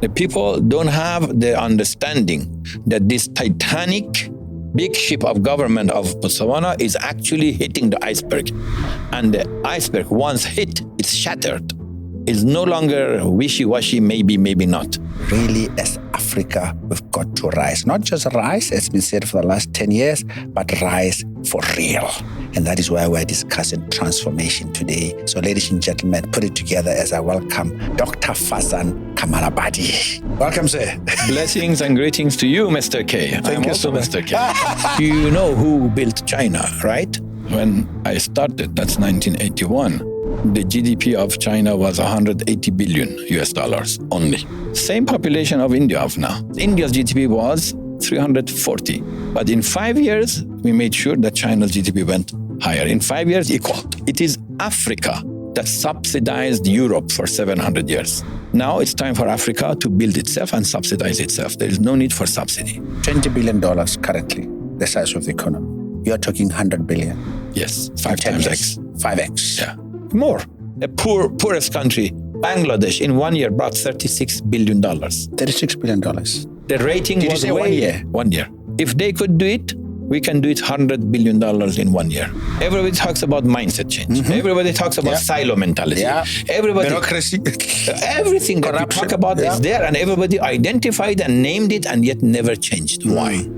The people don't have the understanding that this titanic big ship of government of Botswana is actually hitting the iceberg. And the iceberg, once hit, it's shattered. It's no longer wishy-washy, maybe, maybe not. Really, as Africa, we've got to rise. Not just rise, as been said for the last 10 years, but rise for real. And that is why we're discussing transformation today. So ladies and gentlemen, put it together as I welcome Dr. Farzam Kamalabadi. Welcome, sir. Blessings and greetings to you, Mr. K. Thank you so much. Mr. K. You know who built China, right? When I started, that's 1981. The GDP of China was 180 billion US dollars only. Same population of India of now. India's GDP was 340. But in 5 years, we made sure that China's GDP went higher. In 5 years, equal. It is Africa that subsidized Europe for 700 years. Now it's time for Africa to build itself and subsidize itself. There is no need for subsidy. $20 billion currently, the size of the economy. You're talking 100 billion. Yes, 5 times X. 5X. Yeah, more. The poorest country, Bangladesh, in 1 year brought $36 billion. $36 billion. The rating Did was you say 1 year? 1 year. If they could do it, we can do it $100 billion in 1 year. Everybody talks about mindset change. Mm-hmm. Everybody talks about silo mentality. Yeah. Everybody, bureaucracy. everything that we talk about is there, and everybody identified and named it and yet never changed. Why?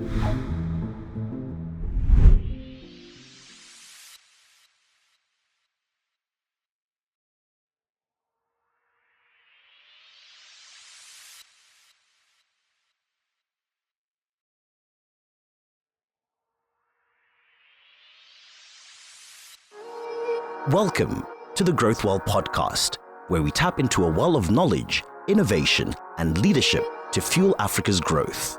Welcome to the Growth Well podcast, where we tap into a well of knowledge, innovation, and leadership to fuel Africa's growth.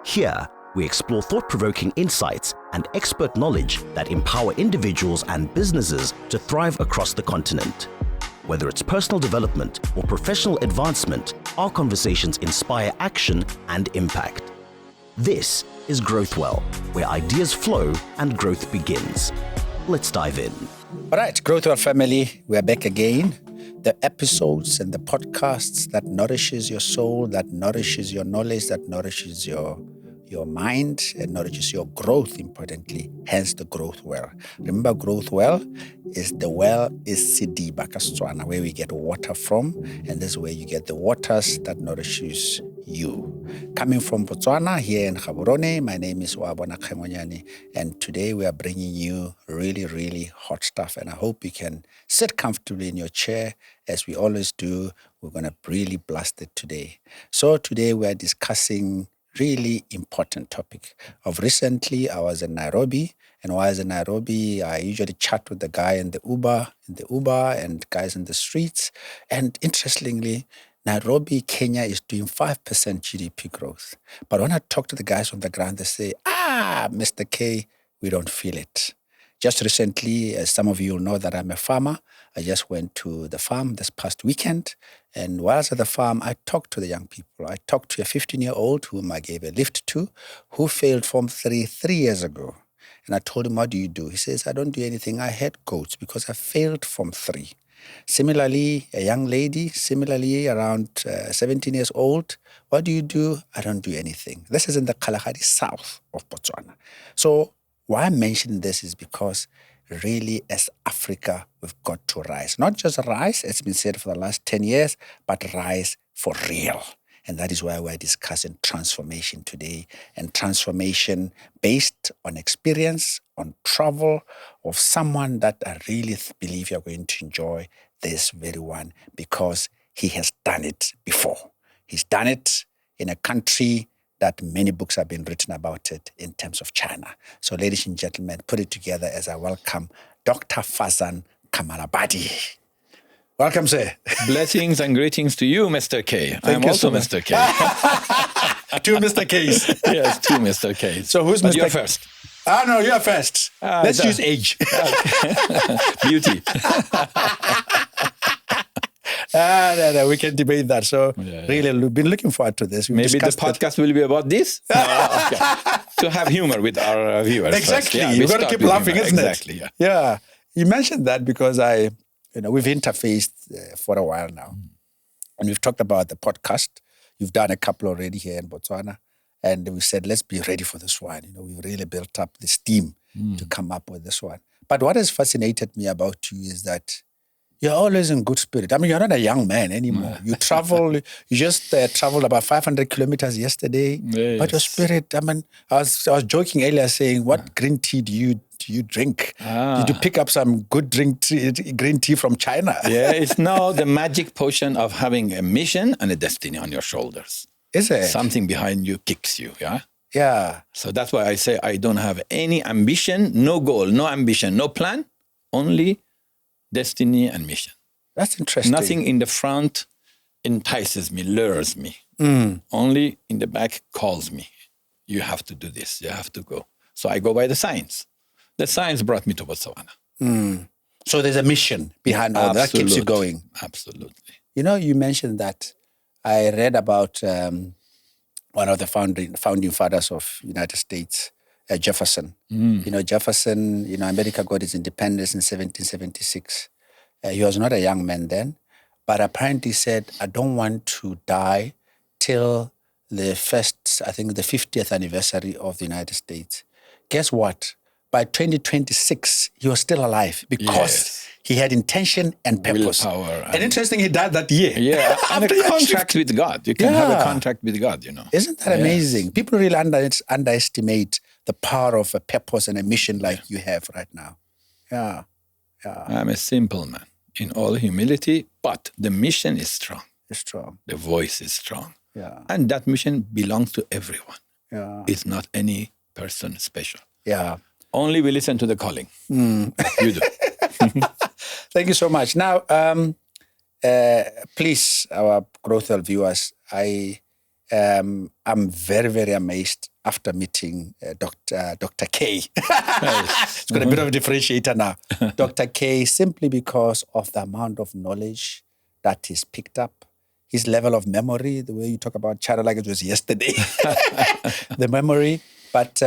Here, we explore thought-provoking insights and expert knowledge that empower individuals and businesses to thrive across the continent. Whether it's personal development or professional advancement, our conversations inspire action and impact. This is Growth Well, where ideas flow and growth begins. Let's dive in. All right, Growth Well family, we're back again. The episodes and the podcasts that nourishes your soul, that nourishes your knowledge, that nourishes your mind, and nourishes your growth, importantly, hence the Growth Well. Remember, Growth Well is Sidi Botswana, where we get water from, and this is where you get the waters that nourishes you. Coming from Botswana, here in Gaborone, my name is Wabona Khemonyani, and today we are bringing you really, really hot stuff, and I hope you can sit comfortably in your chair. As we always do, we're going to really blast it today. So today we are discussing really important topic. Of recently, I was in Nairobi, and while I was in Nairobi, I usually chat with the guy in the Uber and guys in the streets, and interestingly, Nairobi, Kenya is doing 5% GDP growth. But when I talk to the guys on the ground, they say, Mr. K, we don't feel it. Just recently, as some of you will know that I'm a farmer, I just went to the farm this past weekend. And while I was at the farm, I talked to the young people. I talked to a 15-year-old whom I gave a lift to, who failed Form 3 years ago. And I told him, what do you do? He says, I don't do anything. I had goats because I failed Form 3. Similarly, a young lady, around 17 years old, what do? I don't do anything. This is in the Kalahari south of Botswana. So why I'm mentioning this is because really, as Africa, we've got to rise. Not just rise, it's been said for the last 10 years, but rise for real. And that is why we're discussing transformation today, and transformation based on experience, on travel, of someone that I really believe you're going to enjoy this very one, because he has done it before. He's done it in a country that many books have been written about it in terms of China. So ladies and gentlemen, put it together as I welcome Dr. Farzam Kamalabadi. Welcome, sir. Blessings and greetings to you, Mr. K. Thank you also so much. Mr. K. 2 Mr. Ks. Yes, 2 Mr. Ks. So who's But Mr. you're first. No, you're first. Let's use age. Beauty. No, we can debate that. So really, we've been looking forward to this. Maybe the podcast will be about this? Okay. To have humor with our viewers. Exactly. Yeah, You've got to keep laughing, isn't it? Exactly, yeah. Yeah. You mentioned that because we've interfaced for a while now. And we've talked about the podcast. You've done a couple already here in Botswana. And we said, let's be ready for this one. We've really built up this team to come up with this one. But what has fascinated me about you is that you're always in good spirit. I mean, you're not a young man anymore. You travel, you just traveled about 500 kilometers yesterday. Yes. But your spirit, I mean, I was joking earlier saying, what green tea do you drink? Did you pick up some good green tea from China? Yeah, it's now the magic potion of having a mission and a destiny on your shoulders. Is it? Something behind you kicks you, yeah? Yeah. So that's why I say I don't have any ambition, no goal, no ambition, no plan, only destiny and mission. That's interesting. Nothing in the front entices me, lures me. Only in the back calls me. You have to do this, you have to go. So I go by the science. The science brought me to Botswana. So there's a mission behind all that keeps you going. Absolutely. You mentioned that. I read about one of the founding fathers of United States, Jefferson. Jefferson, America got its independence in 1776. He was not a young man then, but apparently said, I don't want to die till the 50th anniversary of the United States. Guess what? By 2026, he was still alive because he had intention and purpose. Willpower. And interesting, he died that year. Yeah, and a contract with God. You can have a contract with God, Isn't that amazing? People really underestimate the power of a purpose and a mission like you have right now. Yeah. I'm a simple man in all humility, but the mission is strong. It's strong. The voice is strong. Yeah. And that mission belongs to everyone. Yeah. It's not any person special. Yeah. Only we listen to the calling. You do. Thank you so much. Now, please, our Growthwell viewers, I'm very, very amazed after meeting Dr. K. It's got a bit of a differentiator now. Dr. K, simply because of the amount of knowledge that he's picked up, his level of memory, the way you talk about China like it was yesterday, the memory. But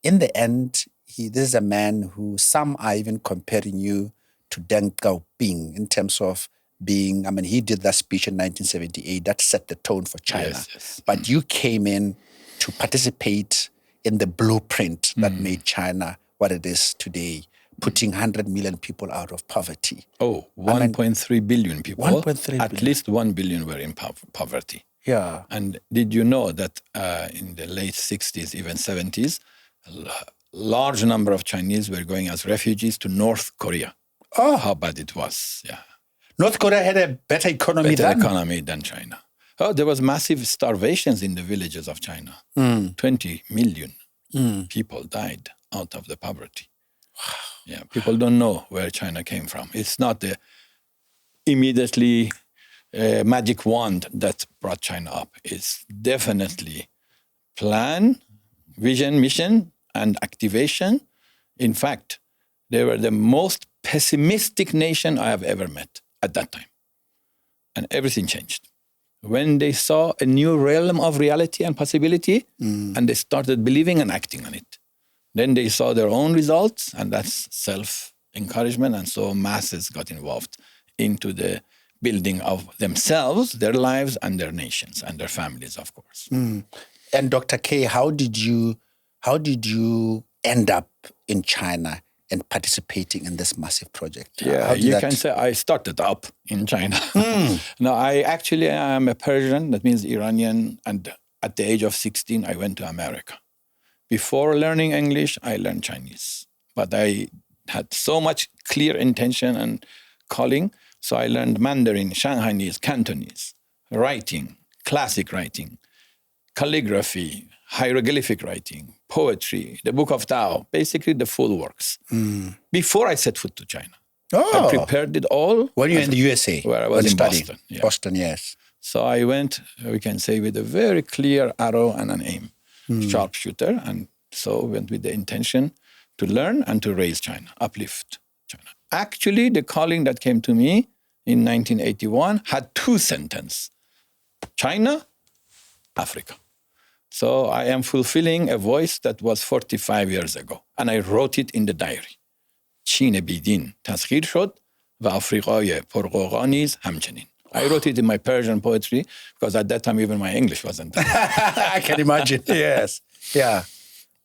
in the end, this is a man who some are even comparing you to Deng Xiaoping in terms of being, he did that speech in 1978 that set the tone for China. Yes. But you came in to participate in the blueprint that made China what it is today, putting 100 million people out of poverty. 1.3 billion people. 1.3 At billion. least 1 billion were in poverty. Yeah. And did you know that in the late 60s, even 70s, a large number of Chinese were going as refugees to North Korea? Oh. How bad it was, yeah. North Korea had a better economy than China. Oh, there was massive starvations in the villages of China. 20 million people died out of the poverty. Wow. Yeah, people don't know where China came from. It's not the immediately magic wand that brought China up. It's definitely plan, vision, mission, and activation. In fact, they were the most pessimistic nation I have ever met at that time. And everything changed. When they saw a new realm of reality and possibility, and they started believing and acting on it. Then they saw their own results, and that's self-encouragement, and so masses got involved into the building of themselves, their lives, and their nations, and their families, of course. And Dr. K, how did you end up in China and participating in this massive project? Yeah, you can say I started up in China. No, I am a Persian, that means Iranian, and at the age of 16, I went to America. Before learning English, I learned Chinese. But I had so much clear intention and calling, so I learned Mandarin, Shanghainese, Cantonese, writing, classic writing, calligraphy, hieroglyphic writing, poetry, the Book of Tao, basically the full works. Before I set foot to China. I prepared it all. When you were in the USA? Where I was in studying. Boston. Yeah. Boston, yes. So I went, we can say, with a very clear arrow and an aim, sharpshooter. And so went with the intention to learn and to raise China, uplift China. Actually, the calling that came to me in 1981 had two sentences: China, Africa. So I am fulfilling a voice that was 45 years ago. And I wrote it in the diary. چین بیدین تسخیر شد و آفریقای پرقوقا نیز همچنین. I wrote it in my Persian poetry because at that time even my English wasn't there. I can imagine. Yes. Yeah.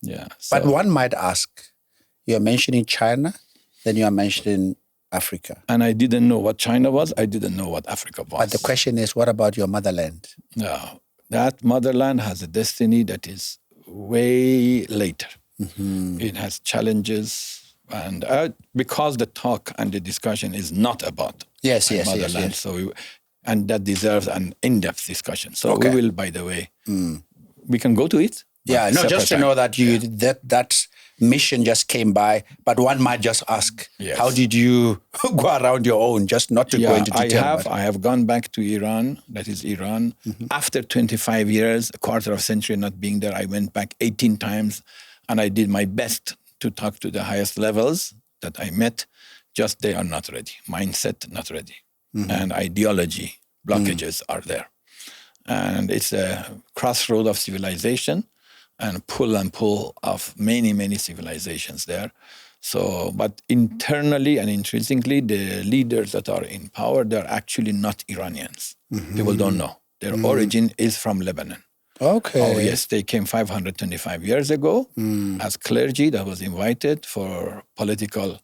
Yeah. So, But one might ask, you're mentioning China, then you are mentioning Africa. and I didn't know what China was. I didn't know what Africa was. But the question is, what about your motherland? No, that motherland has a destiny that is way later. Mm-hmm. It has challenges, and because the talk and the discussion is not about Yes. motherland, so and that deserves an in-depth discussion. So Okay. we will, by the way, we can go to it. Yeah, no, just to separate know time. that that mission just came by, but one might just ask, Yes. how did you go around your own, just not to go into detail? I have gone back to Iran, that is Iran. After 25 years, a quarter of a century not being there, I went back 18 times and I did my best to talk to the highest levels that I met. Just they are not ready. Mindset, not ready. And ideology, blockages are there. And it's a crossroad of civilization and pull of many, many civilizations there. So, but internally and intrinsically, the leaders that are in power, they're actually not Iranians. People don't know. Their origin is from Lebanon. Okay. Oh, yes, they came 525 years ago as clergy that was invited for political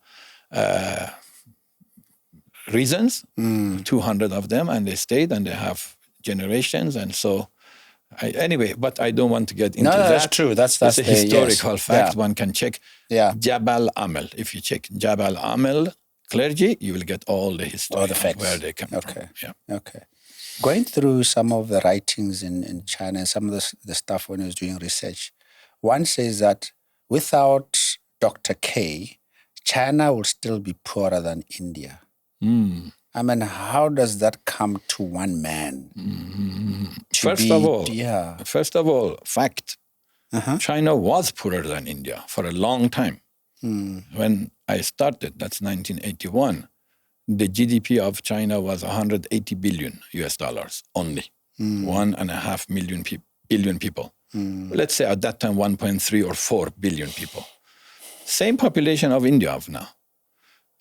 reasons, 200 of them, and they stayed and they have generations. And so, anyway, but I don't want to get into that. No, that's true. That's a historical yes. fact. Yeah. One can check Yeah. Jabal Amel. If you check Jabal Amel clergy, you will get all the history All the facts. where they come Okay. from. Yeah. Okay. Going through some of the writings in China and some of the stuff when I was doing research, one says that without Dr. K, China will still be poorer than India. I mean, how does that come to one man? First of all, fact. China was poorer than India for a long time. When I started, that's 1981, the GDP of China was 180 billion US dollars only. 1.5 billion people. Let's say at that time 1.3 or 4 billion people. Same population of India of now.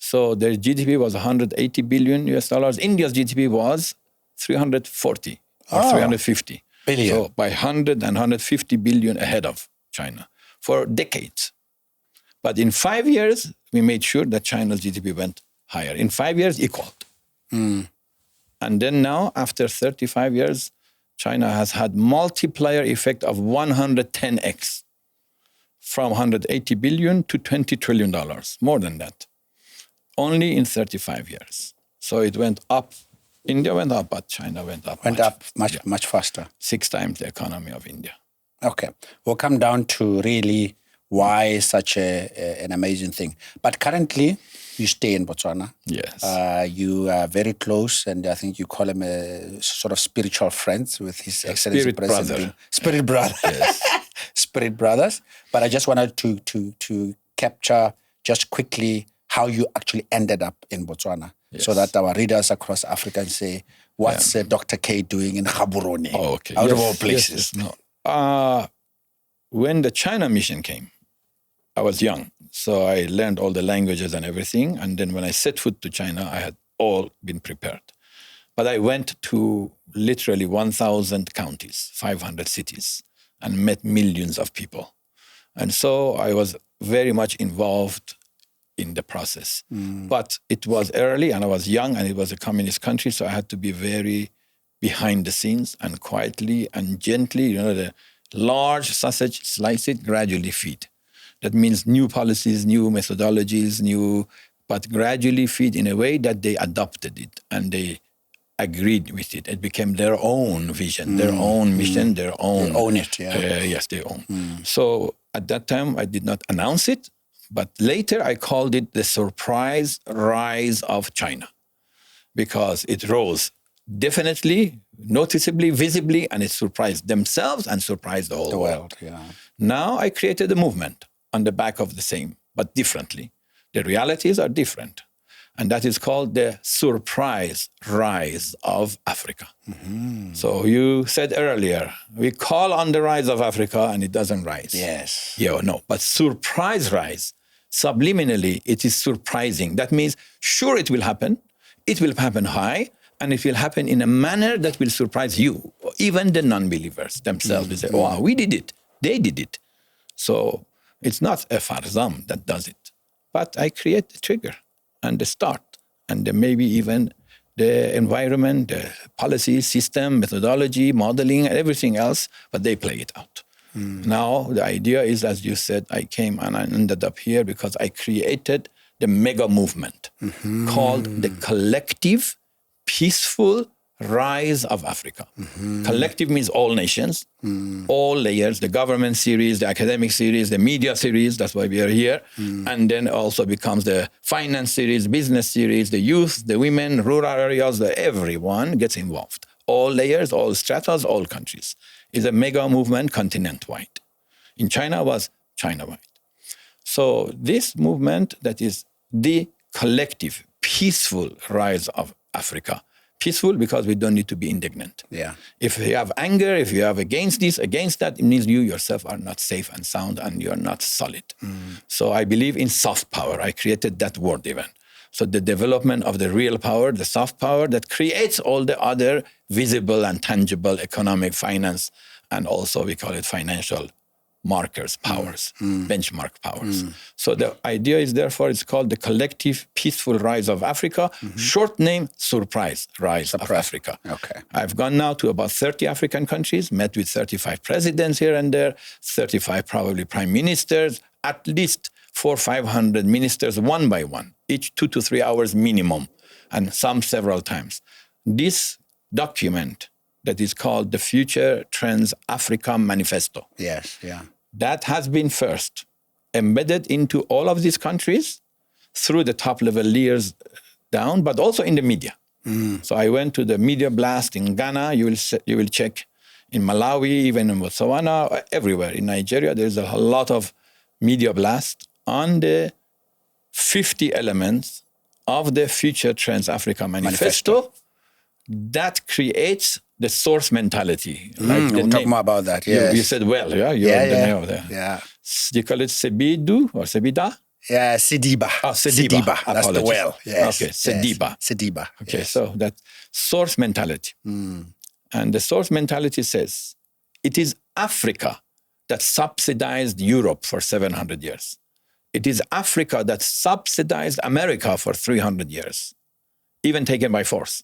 So their GDP was 180 billion US dollars. India's GDP was 340 or 350 billion. So by 100 and 150 billion ahead of China for decades. But in 5 years, we made sure that China's GDP went higher. In 5 years, equaled. And then now, after 35 years, China has had multiplier effect of 110x from 180 billion to $20 trillion, more than that. Only in 35 years. So it went up. India went up, but China went up. Much faster. 6 times the economy of India. Okay. We'll come down to really why such an amazing thing. But currently, you stay in Botswana. Yes. You are very close, and I think you call him a sort of spiritual friend with His Excellency Spirit President. brother. Spirit brother. Yes. Spirit brothers. But I just wanted to capture just quickly how you actually ended up in Botswana, so that our readers across Africa can say, what's Dr. K doing in Gaborone? Oh, okay. Out of all places. No. When the China mission came, I was young. So I learned all the languages and everything. And then when I set foot to China, I had all been prepared. But I went to literally 1,000 counties, 500 cities, and met millions of people. And so I was very much involved in the process. But it was early and I was young and it was a communist country. So I had to be very behind the scenes and quietly and gently, the large sausage, slice it, gradually feed. That means new policies, new methodologies, but gradually feed in a way that they adopted it and they agreed with it. It became their own vision, their own mission, their own. They own it, Yes, they own. So at that time, I did not announce it, but later I called it the surprise rise of China because it rose definitely, noticeably, visibly, and it surprised themselves and surprised the whole world. Now I created a movement on the back of the same, but differently. The realities are different. And that is called the surprise rise of Africa. So you said earlier, we call on the rise of Africa and it doesn't rise. Yes. No, but surprise rise, subliminally, it is surprising. That means, sure, it will happen. It will happen high. And it will happen in a manner that will surprise you. Even the non-believers themselves will say, wow, we did it. They did it. So it's not a Farzam that does it. But I create the trigger and the start. And then maybe even the environment, the policy, system, methodology, modeling, everything else. But they play it out. Now, the idea is, as you said, I came and I ended up here because I created the mega movement called the collective, peaceful rise of Africa. Collective means all nations, all layers, the government series, the academic series, the media series, that's why we are here. And then also becomes the finance series, business series, the youth, the women, rural areas, everyone gets involved. All layers, all stratas, all countries. It's a mega movement continent-wide. In China was China-wide. So this movement that is the collective, peaceful rise of Africa. Peaceful because we don't need to be indignant. Yeah. If you have anger, if you have against this, against that, it means you yourself are not safe and sound and you're not solid. So I believe in soft power. I created that word even. So the development of the real power, the soft power that creates all the other visible and tangible economic, finance, and also we call it financial markers, powers, benchmark powers. So the idea is therefore it's called the collective peaceful rise of Africa, short name, surprise rise of Africa. Okay. I've gone now to about 30 African countries, met with 35 presidents here and there, 35 probably prime ministers, at least 400 or 500 ministers one by one, each 2 to 3 hours minimum, and some several times. This document that is called the Future Trends Africa Manifesto. Yes, yeah. That has been first embedded into all of these countries through the top level layers down, but also in the media. So I went to the media blast in Ghana. You will check in Malawi, even in Botswana, everywhere. In Nigeria, there's a lot of media blast on the 50 elements of the Future Trends Africa Manifesto. That creates the source mentality. We'll talk more about that, yes. You said well, yeah? You are the name of that. Yeah. You call it Sebidu or Sebida? Yeah, Sediba. Oh, Sediba. That's the well. Yes. Okay, Sediba. Yes. Sediba. Okay, yes. so that source mentality. And the source mentality says, it is Africa that subsidized Europe for 700 years. It is Africa that subsidized America for 300 years, even taken by force.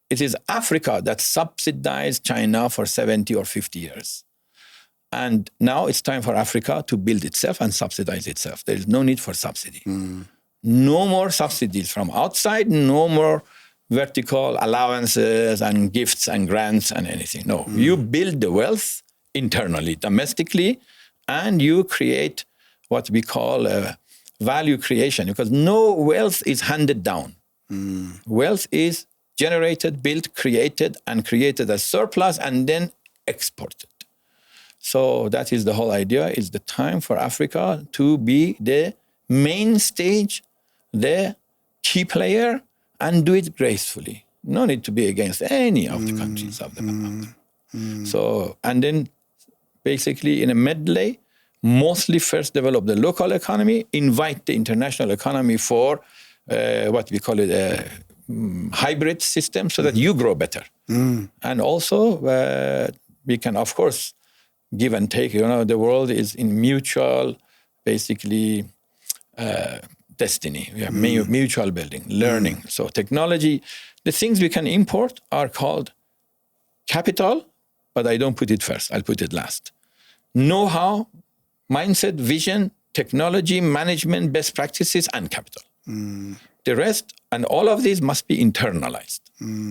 It is Africa that subsidized China for 70 or 50 years. And now it's time for Africa to build itself and subsidize itself. There is no need for subsidy. No more subsidies from outside, no more vertical allowances and gifts and grants and anything. No, you build the wealth internally, domestically, and you create what we call value creation, because no wealth is handed down. Wealth is generated, built, created, and created as surplus and then exported. So that is the whole idea. It's the time for Africa to be the main stage, the key player, and do it gracefully. No need to be against any of the countries of the So, and then basically in a medley, mostly first develop the local economy, invite the international economy for what we call it a hybrid system so that you grow better. And also we can, of course, give and take. You know, the world is in mutual, basically, destiny. We have mutual building, learning. So technology, the things we can import are called capital, but I don't put it first. I'll put it last. Know-how, mindset, vision, technology, management, best practices, and capital. The rest, and all of these must be internalized.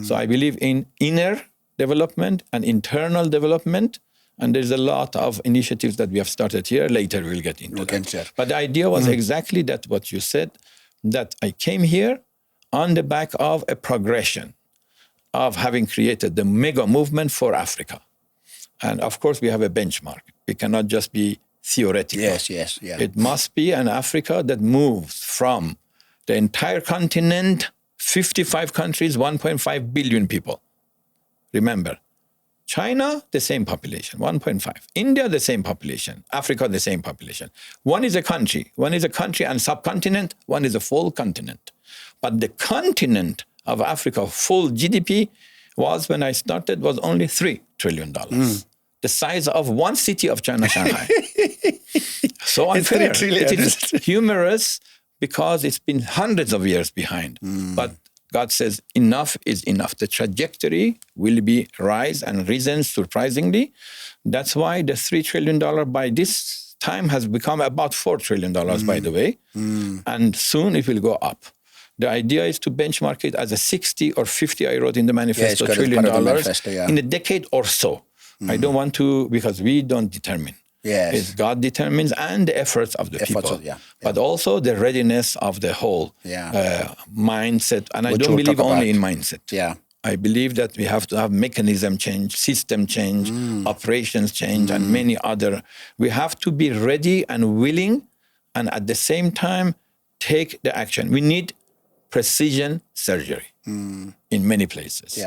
So I believe in inner development and internal development, and there's a lot of initiatives that we have started here. Later we'll get into that. But the idea was exactly that what you said, that I came here on the back of a progression of having created the mega movement for Africa. And of course, we have a benchmark. We cannot just be theoretical. Yes. It must be an Africa that moves from the entire continent, 55 countries, 1.5 billion people. Remember, China, the same population, 1.5. India, the same population. Africa, the same population. One is a country. One is a country and subcontinent. One is a full continent. But the continent of Africa, full GDP, was when I started, was only $3 trillion. The size of one city of China, Shanghai. So unfair. It's 3 trillion. It is humorous because it's been hundreds of years behind. But God says enough is enough. The trajectory will be rise and risen surprisingly. That's why the $3 trillion by this time has become about $4 trillion, by the way. And soon it will go up. The idea is to benchmark it as a 60 or 50, I wrote in the manifesto, $1 trillion in a decade or so. I don't want to, because we don't determine. Yes. It's God determines, and the efforts of the people. But also the readiness of the whole mindset. And I don't believe only in mindset. I believe that we have to have mechanism change, system change, operations change, and many other. We have to be ready and willing, and at the same time, take the action. We need precision surgery in many places.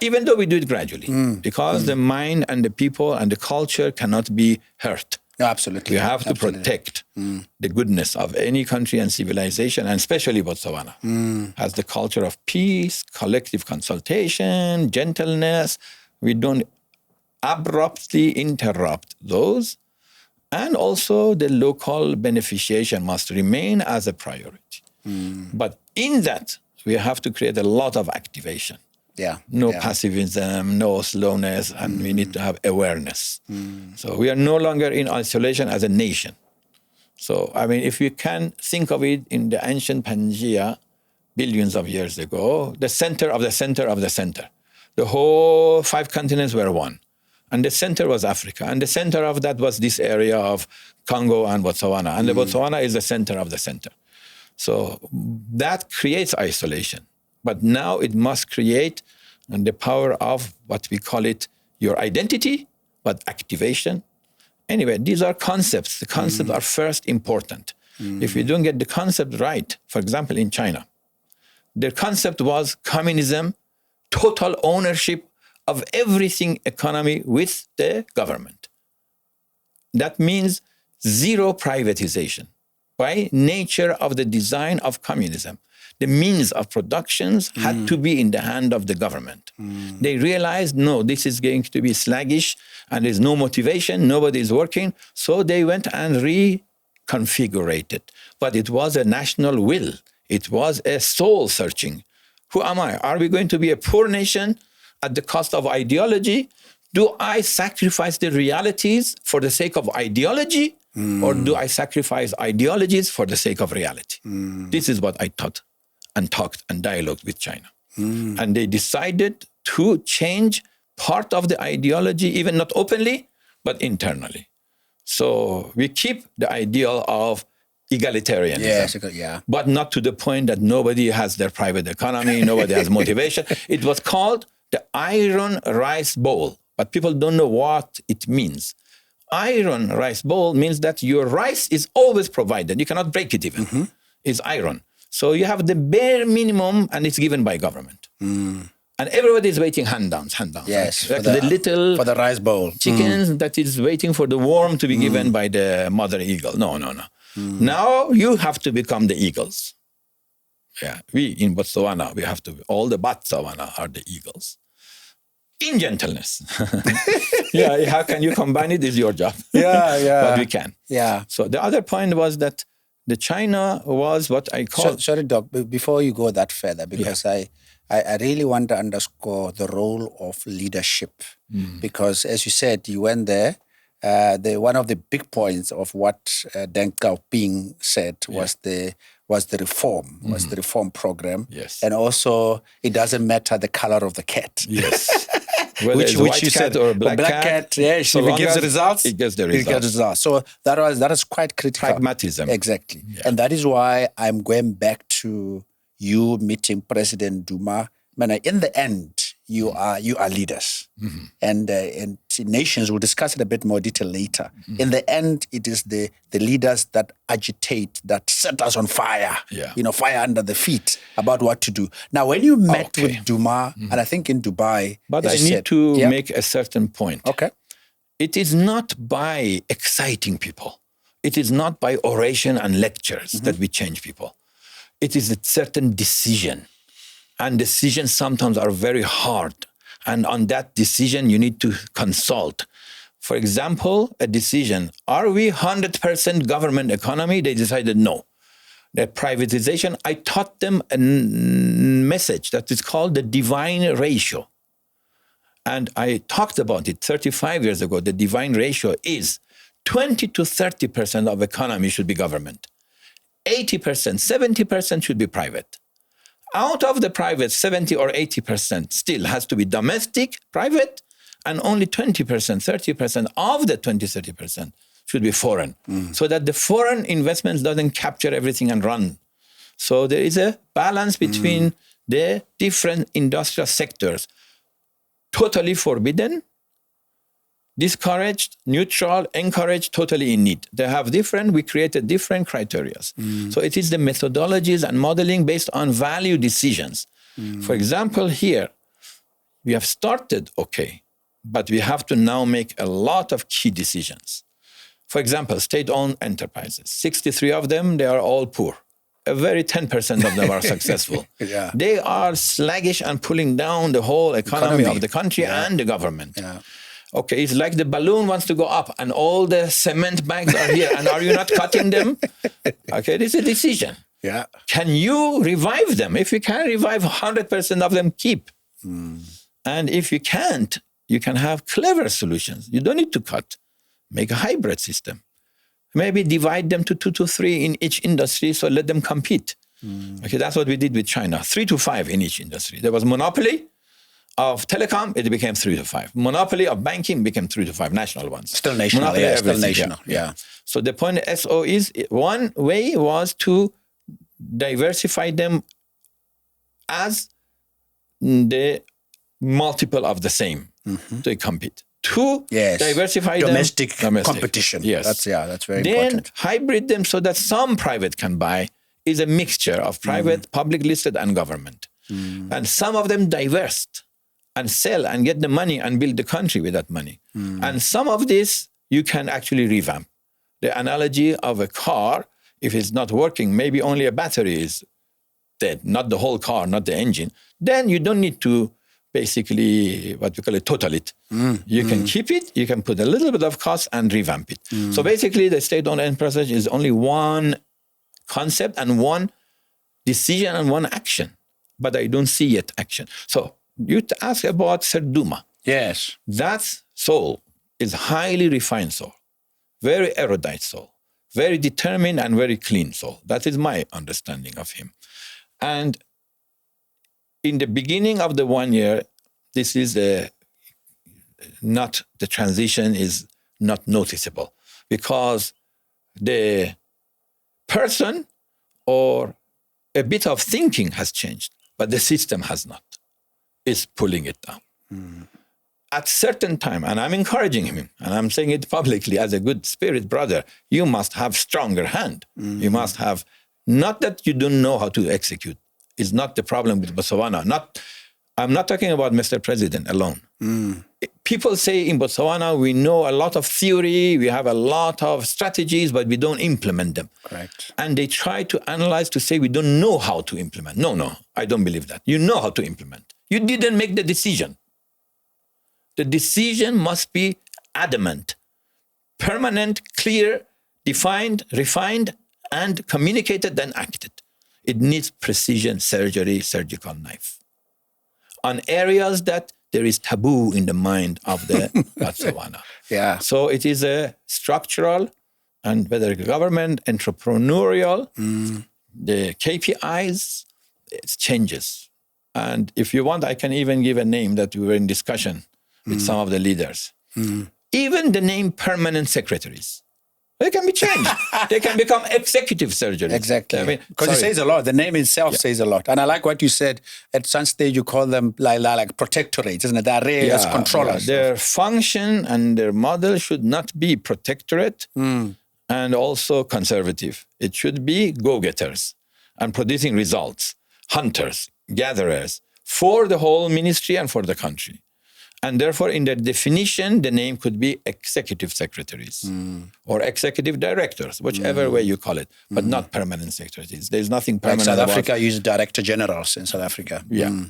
Even though we do it gradually, because the mind and the people and the culture cannot be hurt. No, absolutely. We have to protect the goodness of any country and civilization, and especially Botswana has the culture of peace, collective consultation, gentleness. We don't abruptly interrupt those. And also the local beneficiation must remain as a priority. But in that, we have to create a lot of activation. No passivism, no slowness, and we need to have awareness. So we are no longer in isolation as a nation. So, I mean, if we can think of it in the ancient Pangaea, billions of years ago, the center of the center of the center. The whole 5 continents were one. And the center was Africa. And the center of that was this area of Congo and Botswana. And the Botswana is the center of the center. So that creates isolation. But now it must create the power of what we call it your identity, but activation. Anyway, these are concepts. The concepts are first important. If we don't get the concept right, for example, in China, their concept was communism, total ownership of everything economy with the government. That means zero privatization by nature of the design of communism. The means of productions had to be in the hand of the government. They realized, no, this is going to be sluggish and there's no motivation, nobody is working. So they went and reconfigured it. But it was a national will. It was a soul searching. Who am I? Are we going to be a poor nation at the cost of ideology? Do I sacrifice the realities for the sake of ideology? Or do I sacrifice ideologies for the sake of reality? This is what I thought and talked and dialogued with China. And they decided to change part of the ideology, even not openly, but internally. So we keep the ideal of egalitarianism, but not to the point that nobody has their private economy, nobody has motivation. It was called the iron rice bowl, but people don't know what it means. Iron rice bowl means that your rice is always provided. You cannot break it even. It's iron. So you have the bare minimum, and it's given by government. And everybody is waiting hand-downs. Yes, like the little for the rice bowl. Chickens that is waiting for the worm to be given by the mother eagle. No. Now you have to become the eagles. We in Botswana, we have to be, all the Botswana are the eagles. In gentleness. How can you combine it is your job. But we can. So the other point was that the China was what I call... Sorry, Doc, before you go that further, because I really want to underscore the role of leadership. Because as you said, you went there, one of the big points of what Deng Xiaoping said was the reform, was the reform program. And also, it doesn't matter the color of the cat. Whether it's which you said or black cat. If it gives the results, it gets the results. So that is quite critical. Pragmatism. Exactly. And that is why I'm going back to you meeting President Duma. In the end, you are leaders. And nations, we'll discuss it a bit more detail later. In the end, it is the leaders that agitate, that set us on fire, fire under the feet about what to do. Now, when you met with Duma, and I think in Dubai... But I need to make a certain point. Okay. It is not by exciting people. It is not by oration and lectures that we change people. It is a certain decision. And decisions sometimes are very hard. And on that decision, you need to consult. For example, a decision, are we 100% government economy? They decided no. The privatization, I taught them a message that is called the divine ratio. And I talked about it 35 years ago. The divine ratio is 20 to 30% of economy should be government. 80%, 70% should be private. Out of the private, 70 or 80% still has to be domestic, private, and only 20%, 30% of the 20, 30% should be foreign, so that the foreign investments doesn't capture everything and run. So there is a balance between the different industrial sectors. Totally forbidden, discouraged, neutral, encouraged, totally in need. They have different, we created different criteria. So it is the methodologies and modeling based on value decisions. For example, here, we have started okay, but we have to now make a lot of key decisions. For example, state-owned enterprises, 63 of them, they are all poor. A very 10% of them are successful. Yeah. They are sluggish and pulling down the whole economy of the country and the government. Yeah. Okay, it's like the balloon wants to go up and all the cement bags are here. And are you not cutting them? Okay, this is a decision. Yeah. Can you revive them? If you can revive 100% of them, keep. And if you can't, you can have clever solutions. You don't need to cut. Make a hybrid system. Maybe divide them to 2 to 3 in each industry, so let them compete. Okay, that's what we did with China, 3 to 5 in each industry. There was monopoly of telecom, it became 3 to 5. Monopoly of banking became 3 to 5 national ones. Still national, Monopoly yeah, still everything, national, yeah. So the point of SOEs, one way was to diversify them as the multiple of the same to compete. To diversify domestic them. competition. Yes. That's very then important. hybrid them so that some private can buy is a mixture of private, public listed, and government. And some of them divest and sell and get the money and build the country with that money. And some of this you can actually revamp. The analogy of a car, if it's not working, maybe only a battery is dead, not the whole car, not the engine, then you don't need to basically what we call it, total it. You can keep it, you can put a little bit of cost and revamp it. So basically the state-owned enterprise is only one concept and one decision and one action, but I don't see yet action. So you ask about Sir Duma. Yes. That soul is highly refined soul, very erudite soul, very determined and very clean soul. That is my understanding of him. And in the beginning of the 1 year, this is the transition is not noticeable because the person or a bit of thinking has changed, but the system has not. It's pulling it down. At certain time, and I'm encouraging him, and I'm saying it publicly as a good spirit brother, you must have stronger hand. You must have, not that you don't know how to execute. It's not the problem with Botswana. I'm not talking about Mr. President alone. People say in Botswana, we know a lot of theory, we have a lot of strategies, but we don't implement them. Correct. And they try to analyze to say we don't know how to implement. No, I don't believe that. You know how to implement. You didn't make the decision. The decision must be adamant, permanent, clear, defined, refined, and communicated, then acted. It needs precision surgery, surgical knife. On areas that there is taboo in the mind of the Botswana. Yeah. So it is a structural and whether government, entrepreneurial, the KPIs, it changes. And if you want, I can even give a name that we were in discussion with some of the leaders. Even the name permanent secretaries. They can be changed. They can become executive surgeons. Exactly. I mean, because it says a lot. The name itself says a lot. And I like what you said. At some stage, you call them like protectorates, isn't it? They're as controllers. Their function and their model should not be protectorate and also conservative. It should be go-getters and producing results, hunters, gatherers for the whole ministry and for the country. And therefore, in their definition, the name could be executive secretaries or executive directors, whichever way you call it, but not permanent secretaries. There's nothing permanent South about Africa uses director generals in South Africa. Yeah.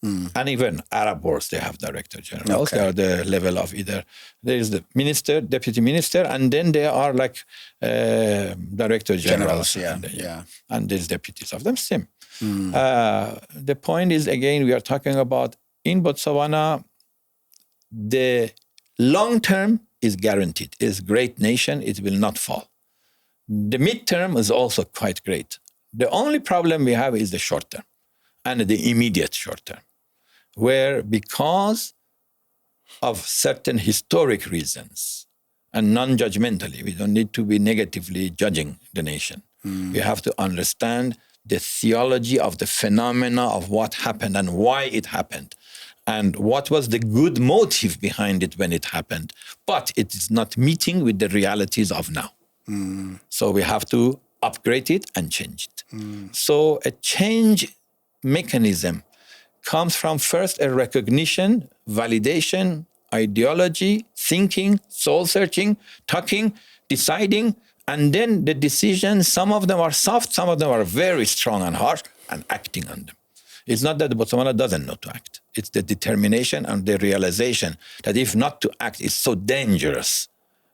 And even Arab wars, they have director generals. Okay. They are the level of either, there is the minister, deputy minister, and then they are like director generals. And there's deputies of them, same. The point is, again, we are talking about in Botswana, the long term is guaranteed. It's a great nation. It will not fall. The midterm is also quite great. The only problem we have is the short term and the immediate short term, where because of certain historic reasons and non-judgmentally, we don't need to be negatively judging the nation. We have to understand the theology of the phenomena of what happened and why it happened. And what was the good motive behind it when it happened. But it is not meeting with the realities of now. So we have to upgrade it and change it. So a change mechanism comes from first a recognition, validation, ideology, thinking, soul-searching, talking, deciding, and then the decisions, some of them are soft, some of them are very strong and harsh, and acting on them. It's not that Botswana doesn't know to act. It's the determination and the realization that if not to act is so dangerous,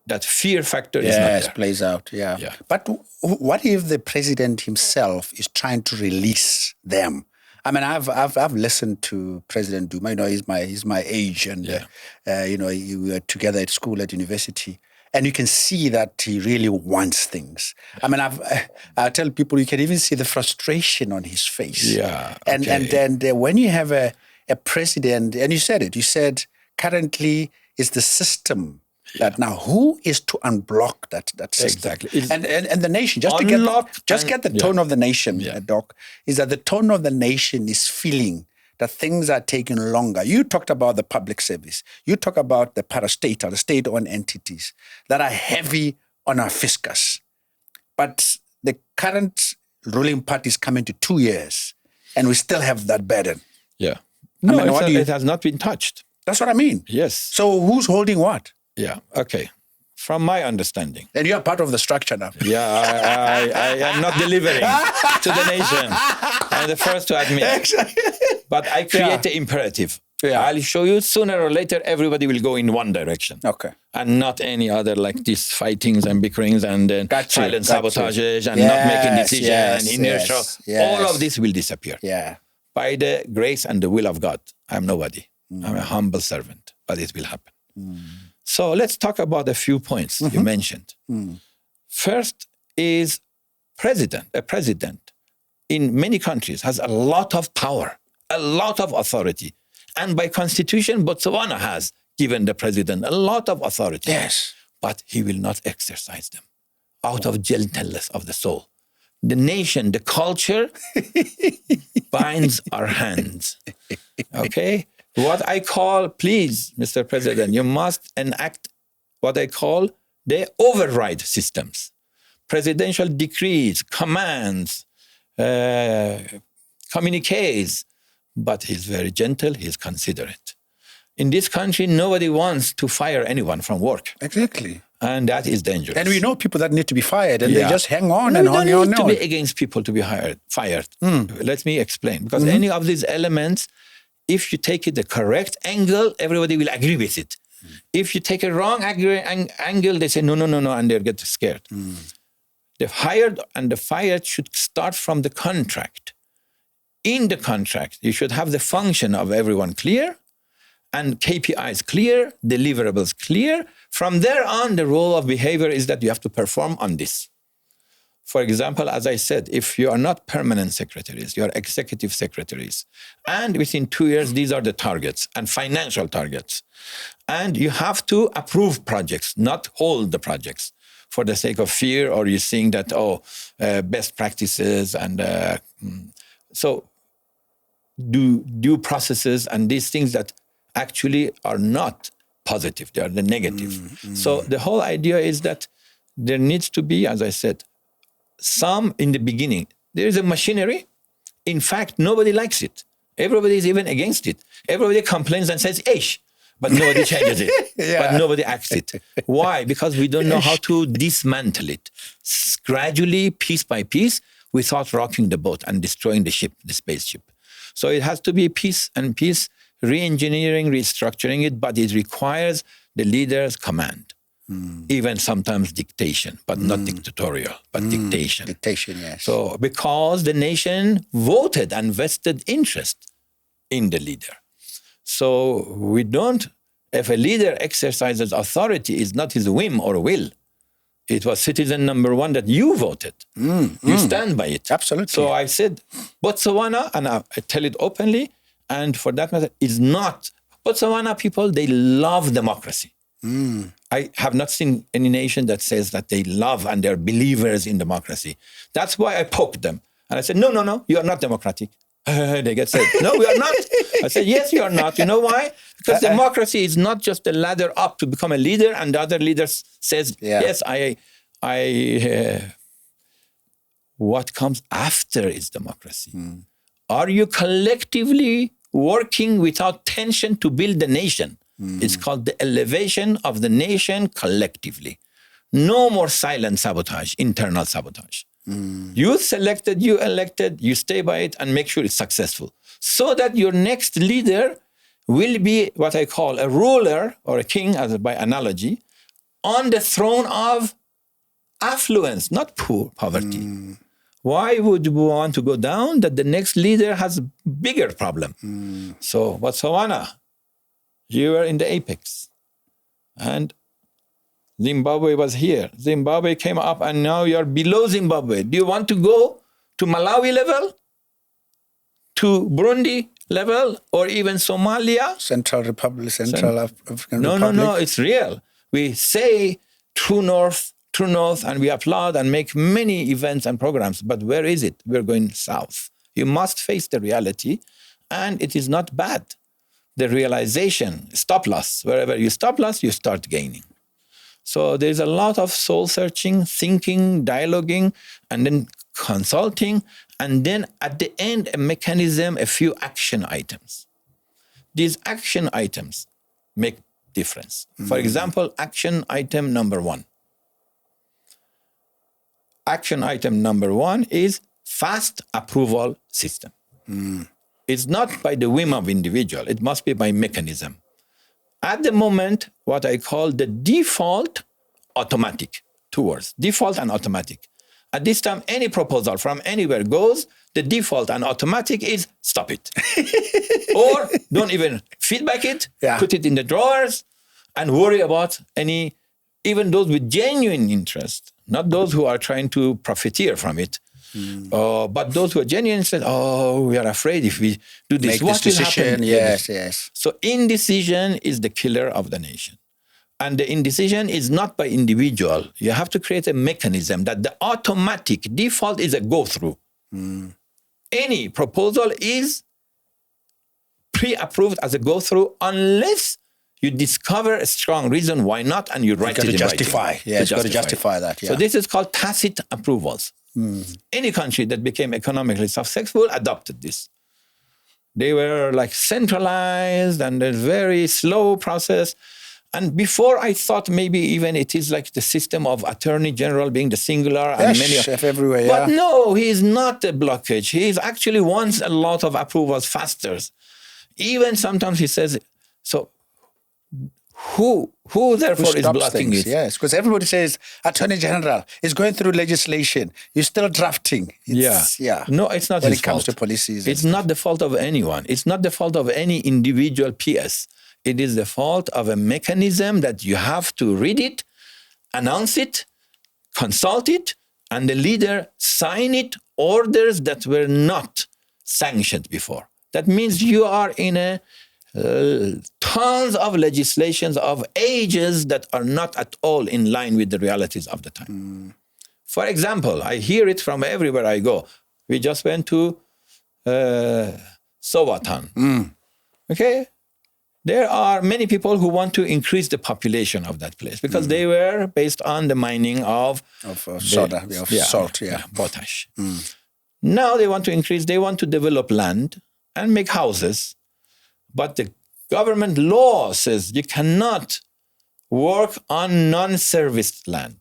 that fear factor is not there. Yes, plays out, yeah. But what if the president himself is trying to release them? I mean, I've listened to President Duma. You know, he's my age, and you know, we were together at school, at university, and you can see that he really wants things. I mean, I tell people you can even see the frustration on his face. And when you have a president, and you said it, you said currently it's the system. That now, who is to unblock that system? Exactly. And the nation, just to get the tone of the nation, Doc, is that the tone of the nation is feeling that things are taking longer. You talked about the public service. You talk about the parastatal, the state-owned entities that are heavy on our fiscus. But the current ruling party is coming to 2 years, and we still have that burden. Yeah. No, I mean, it has not been touched. That's what I mean. Yes. So who's holding what? Yeah, okay. From my understanding. And you're part of the structure now. Yeah, I am not delivering to the nation. I'm the first to admit. Exactly. But I create the imperative. I'll show you sooner or later everybody will go in one direction. Okay. And not any other like these fightings and bickerings and then silent sabotages and not making decisions and inertia. All of this will disappear. Yeah. By the grace and the will of God. I'm nobody. I'm a humble servant. But it will happen. So let's talk about a few points you mentioned. First is a president in many countries has a lot of power, a lot of authority. And by constitution, Botswana has given the president a lot of authority. Yes. But he will not exercise them out of gentleness of the soul. The nation, the culture binds our hands. Okay? What I call, please, Mr. President, you must enact what I call the override systems. Presidential decrees, commands, communiques, but he's very gentle, he's considerate. In this country, nobody wants to fire anyone from work. Exactly. And that is dangerous. And we know people that need to be fired, and they just hang on and on. We don't need to be against people to be fired. Let me explain. Because any of these elements, if you take it the correct angle, everybody will agree with it. If you take a wrong angle, they say, no, and they get scared. The hired and the fired should start from the contract. In the contract, you should have the function of everyone clear, and KPIs clear, deliverables clear. From there on, the role of behavior is that you have to perform on this. For example, as I said, if you are not permanent secretaries, you are executive secretaries. And within 2 years, these are the targets and financial targets. And you have to approve projects, not hold the projects for the sake of fear, or you think that, best practices and so due processes and these things that actually are not positive, they are the negative. So the whole idea is that there needs to be, as I said, some in the beginning. There is a machinery. In fact, nobody likes it. Everybody is even against it. Everybody complains and says, "Eish." but nobody changes it. Yeah. But nobody acts it. Why? Because we don't know how to dismantle it. Gradually, piece by piece, without rocking the boat and destroying the ship, the spaceship. So it has to be piece and piece, re-engineering, restructuring it, but it requires the leader's command. Even sometimes dictation, but not dictatorial, but dictation. Dictation, yes. So because the nation voted and vested interest in the leader. So we don't, if a leader exercises authority, it's not his whim or will. It was citizen number one that you voted. You stand by it. Absolutely. So I said, Botswana, and I tell it openly, and for that matter, is not. Botswana people, they love democracy. I have not seen any nation that says that they love and they're believers in democracy. That's why I poked them. And I said, no, you are not democratic. They get said, no, we are not. I said, yes, you are not. You know why? Because democracy is not just the ladder up to become a leader and the other leader says, yes, what comes after is democracy. Are you collectively working without tension to build the nation? It's called the elevation of the nation collectively. No more silent sabotage, internal sabotage. You selected, you elected, you stay by it and make sure it's successful. So that your next leader will be what I call a ruler or a king, as by analogy, on the throne of affluence, not poverty. Why would we want to go down? That the next leader has a bigger problem. So Botswana, you were in the apex. And Zimbabwe was here. Zimbabwe came up and now you're below Zimbabwe. Do you want to go to Malawi level? To Burundi level? Or even Somalia? Central African Republic. No, it's real. We say true north, and we applaud and make many events and programs. But where is it? We're going south. You must face the reality, and it is not bad. The realization, stop loss. Wherever you stop loss, you start gaining. So there's a lot of soul searching, thinking, dialoguing, and then consulting, and then at the end, a mechanism, a few action items. These action items make difference. For example, action item number 1. Action item number 1 is fast approval system. It's not by the whim of individual. It must be by mechanism. At the moment, what I call the default automatic, 2 words, default and automatic. At this time, any proposal from anywhere goes, the default and automatic is stop it. Or don't even feedback it, put it in the drawers, and worry about any, even those with genuine interest, not those who are trying to profiteer from it. But those who are genuine said, we are afraid if we do this, what will happen? Yes. So indecision is the killer of the nation. And the indecision is not by individual. You have to create a mechanism that the automatic default is a go-through. Any proposal is pre-approved as a go-through unless you discover a strong reason why not and you write it in justify. writing. Yeah, you've got to justify that. Yeah. So this is called tacit approvals. Any country that became economically successful adopted this. They were like centralized and a very slow process. And before I thought maybe even it is like the system of attorney general being the singular and many everywhere. But no, he is not a blockage. He is actually wants a lot of approvals faster. Even sometimes he says, so who therefore is blocking it? Yes, because everybody says Attorney General is going through legislation. You're still drafting. No, it's not when his it comes fault. to policies. It's not the fault of anyone. It's not the fault of any individual PS. It is the fault of a mechanism that you have to read it, announce it, consult it, and the leader sign it, orders that were not sanctioned before. That means you are in a tons of legislations of ages that are not at all in line with the realities of the time. For example, I hear it from everywhere I go. We just went to Sowatan. Okay? There are many people who want to increase the population of that place because they were based on the mining of salt, potash. Now they want to increase, they want to develop land and make houses. But the government law says you cannot work on non-serviced land.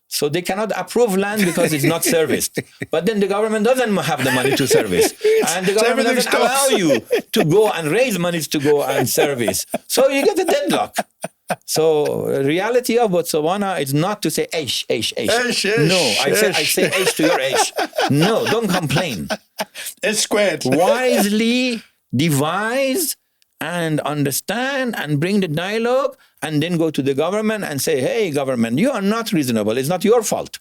So they cannot approve land because it's not serviced. But then the government doesn't have the money to service. And the government doesn't allow you to go and raise money to go and service. So you get a deadlock. So the reality of Botswana is not to say eish. No, I say eish to your eish. No, don't complain. It's squared. Wisely devise and understand and bring the dialogue, and then go to the government and say, hey, government, you are not reasonable. It's not your fault.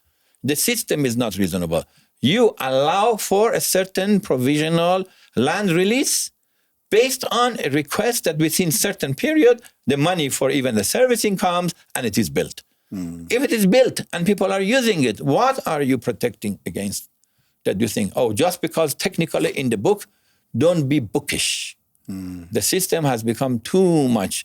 The system is not reasonable. You allow for a certain provisional land release based on a request that within certain period, the money for even the servicing comes and it is built. If it is built and people are using it, what are you protecting against? That you think, oh, just because technically in the book, don't be bookish. The system has become too much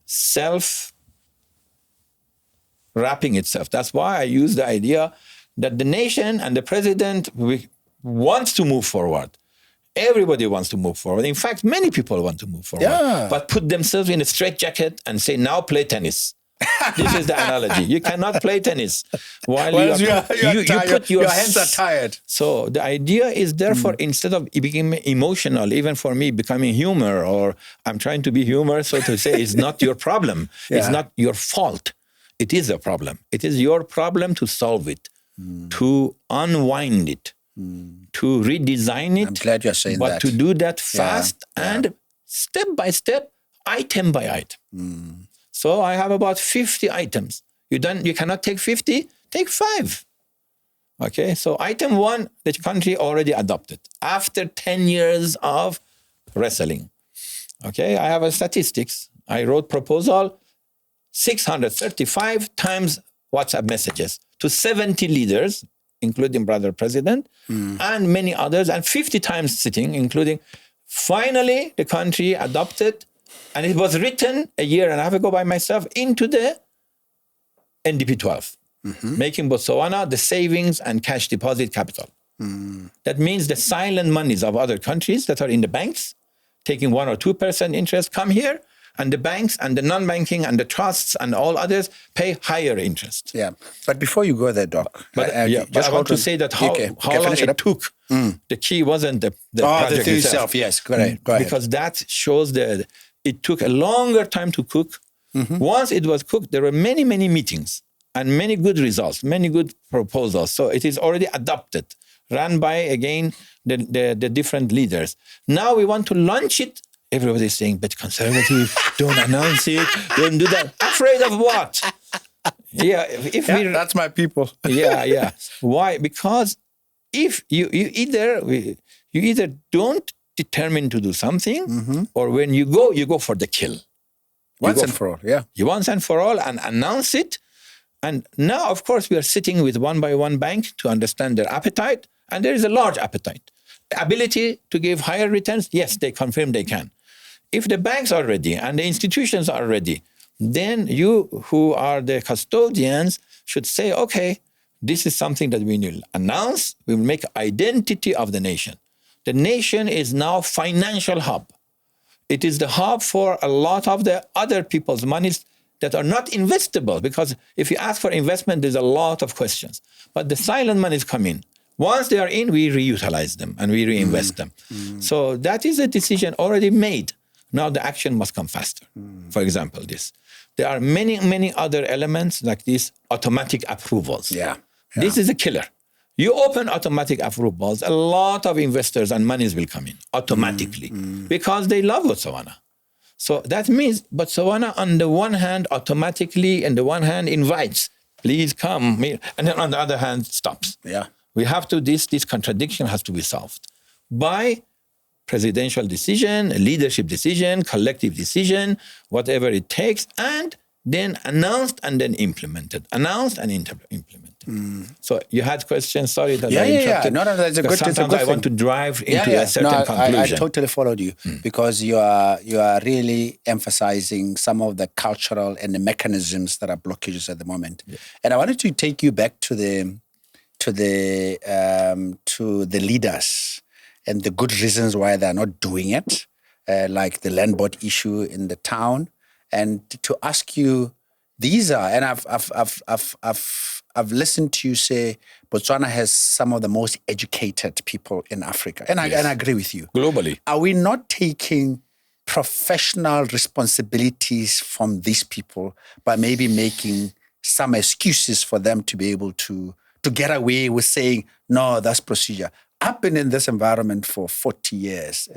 self-wrapping itself. That's why I use the idea that the nation and the president wants to move forward. Everybody wants to move forward. In fact, many people want to move forward, but put themselves in a straitjacket and say, now play tennis. This is the analogy. You cannot play tennis while your hands are tired. So the idea is therefore, instead of becoming emotional, even for me, becoming humor, or I'm trying to be humor, so to say, it's not your problem. It's not your fault. It is a problem. It is your problem to solve it, to unwind it, to redesign it. I'm glad you're saying but that. But to do that fast and step by step, item by item. So I have about 50 items. You cannot take 50, take 5. Okay, so item 1, the country already adopted after 10 years of wrestling. Okay, I have a statistics. I wrote proposal 635 times WhatsApp messages to 70 leaders, including Brother President, and many others, and 50 times sitting, including finally the country adopted. And it was written a year and a half ago by myself into the NDP 12, making Botswana the savings and cash deposit capital. That means the silent monies of other countries that are in the banks, taking 1 or 2% interest, come here, and the banks and the non-banking and the trusts and all others pay higher interest. Yeah, but before you go there, Doc, but I want to say that how long it took. The key wasn't the project itself. Yes, go ahead. Because that shows that it took a longer time to cook. Once it was cooked, there were many, many meetings and many good results, many good proposals. So it is already adopted, run by, again, the different leaders. Now we want to launch it. Everybody is saying, but conservative, don't announce it, don't do that. Afraid of what? That's my people. Why? Because if you either don't determine to do something, or when you go for the kill. Once and for all, You once and for all and announce it. And now, of course, we are sitting with one by one bank to understand their appetite. And there is a large appetite. The ability to give higher returns, yes, they confirm they can. If the banks are ready and the institutions are ready, then you who are the custodians should say, okay, this is something that we will announce. We will make identity of the nation. The nation is now financial hub. It is the hub for a lot of the other people's monies that are not investable, because if you ask for investment, there's a lot of questions. But the silent monies come in. Once they are in, we reutilize them and we reinvest them. So that is a decision already made. Now the action must come faster. For example, this. There are many, many other elements like these automatic approvals. This is a killer. You open automatic approvals, a lot of investors and monies will come in automatically because they love Botswana. So that means Botswana, on the one hand, automatically, on the one hand, invites, please come, and then on the other hand, stops. We have to, this contradiction has to be solved by presidential decision, leadership decision, collective decision, whatever it takes, and then announced and then implemented. Announced and implemented. So you had questions, sorry that I interrupted. No, that's a good thing. Sometimes I want to drive into a certain conclusion. I totally followed you because you are really emphasizing some of the cultural and the mechanisms that are blockages at the moment. And I wanted to take you back to the leaders and the good reasons why they're not doing it. like the land board issue in the town, and to ask you, these are, and I've listened to you say Botswana has some of the most educated people in Africa, and I agree with you. Globally. Are we not taking professional responsibilities from these people by maybe making some excuses for them to be able to get away with saying, no, that's procedure? I've been in this environment for 40 years,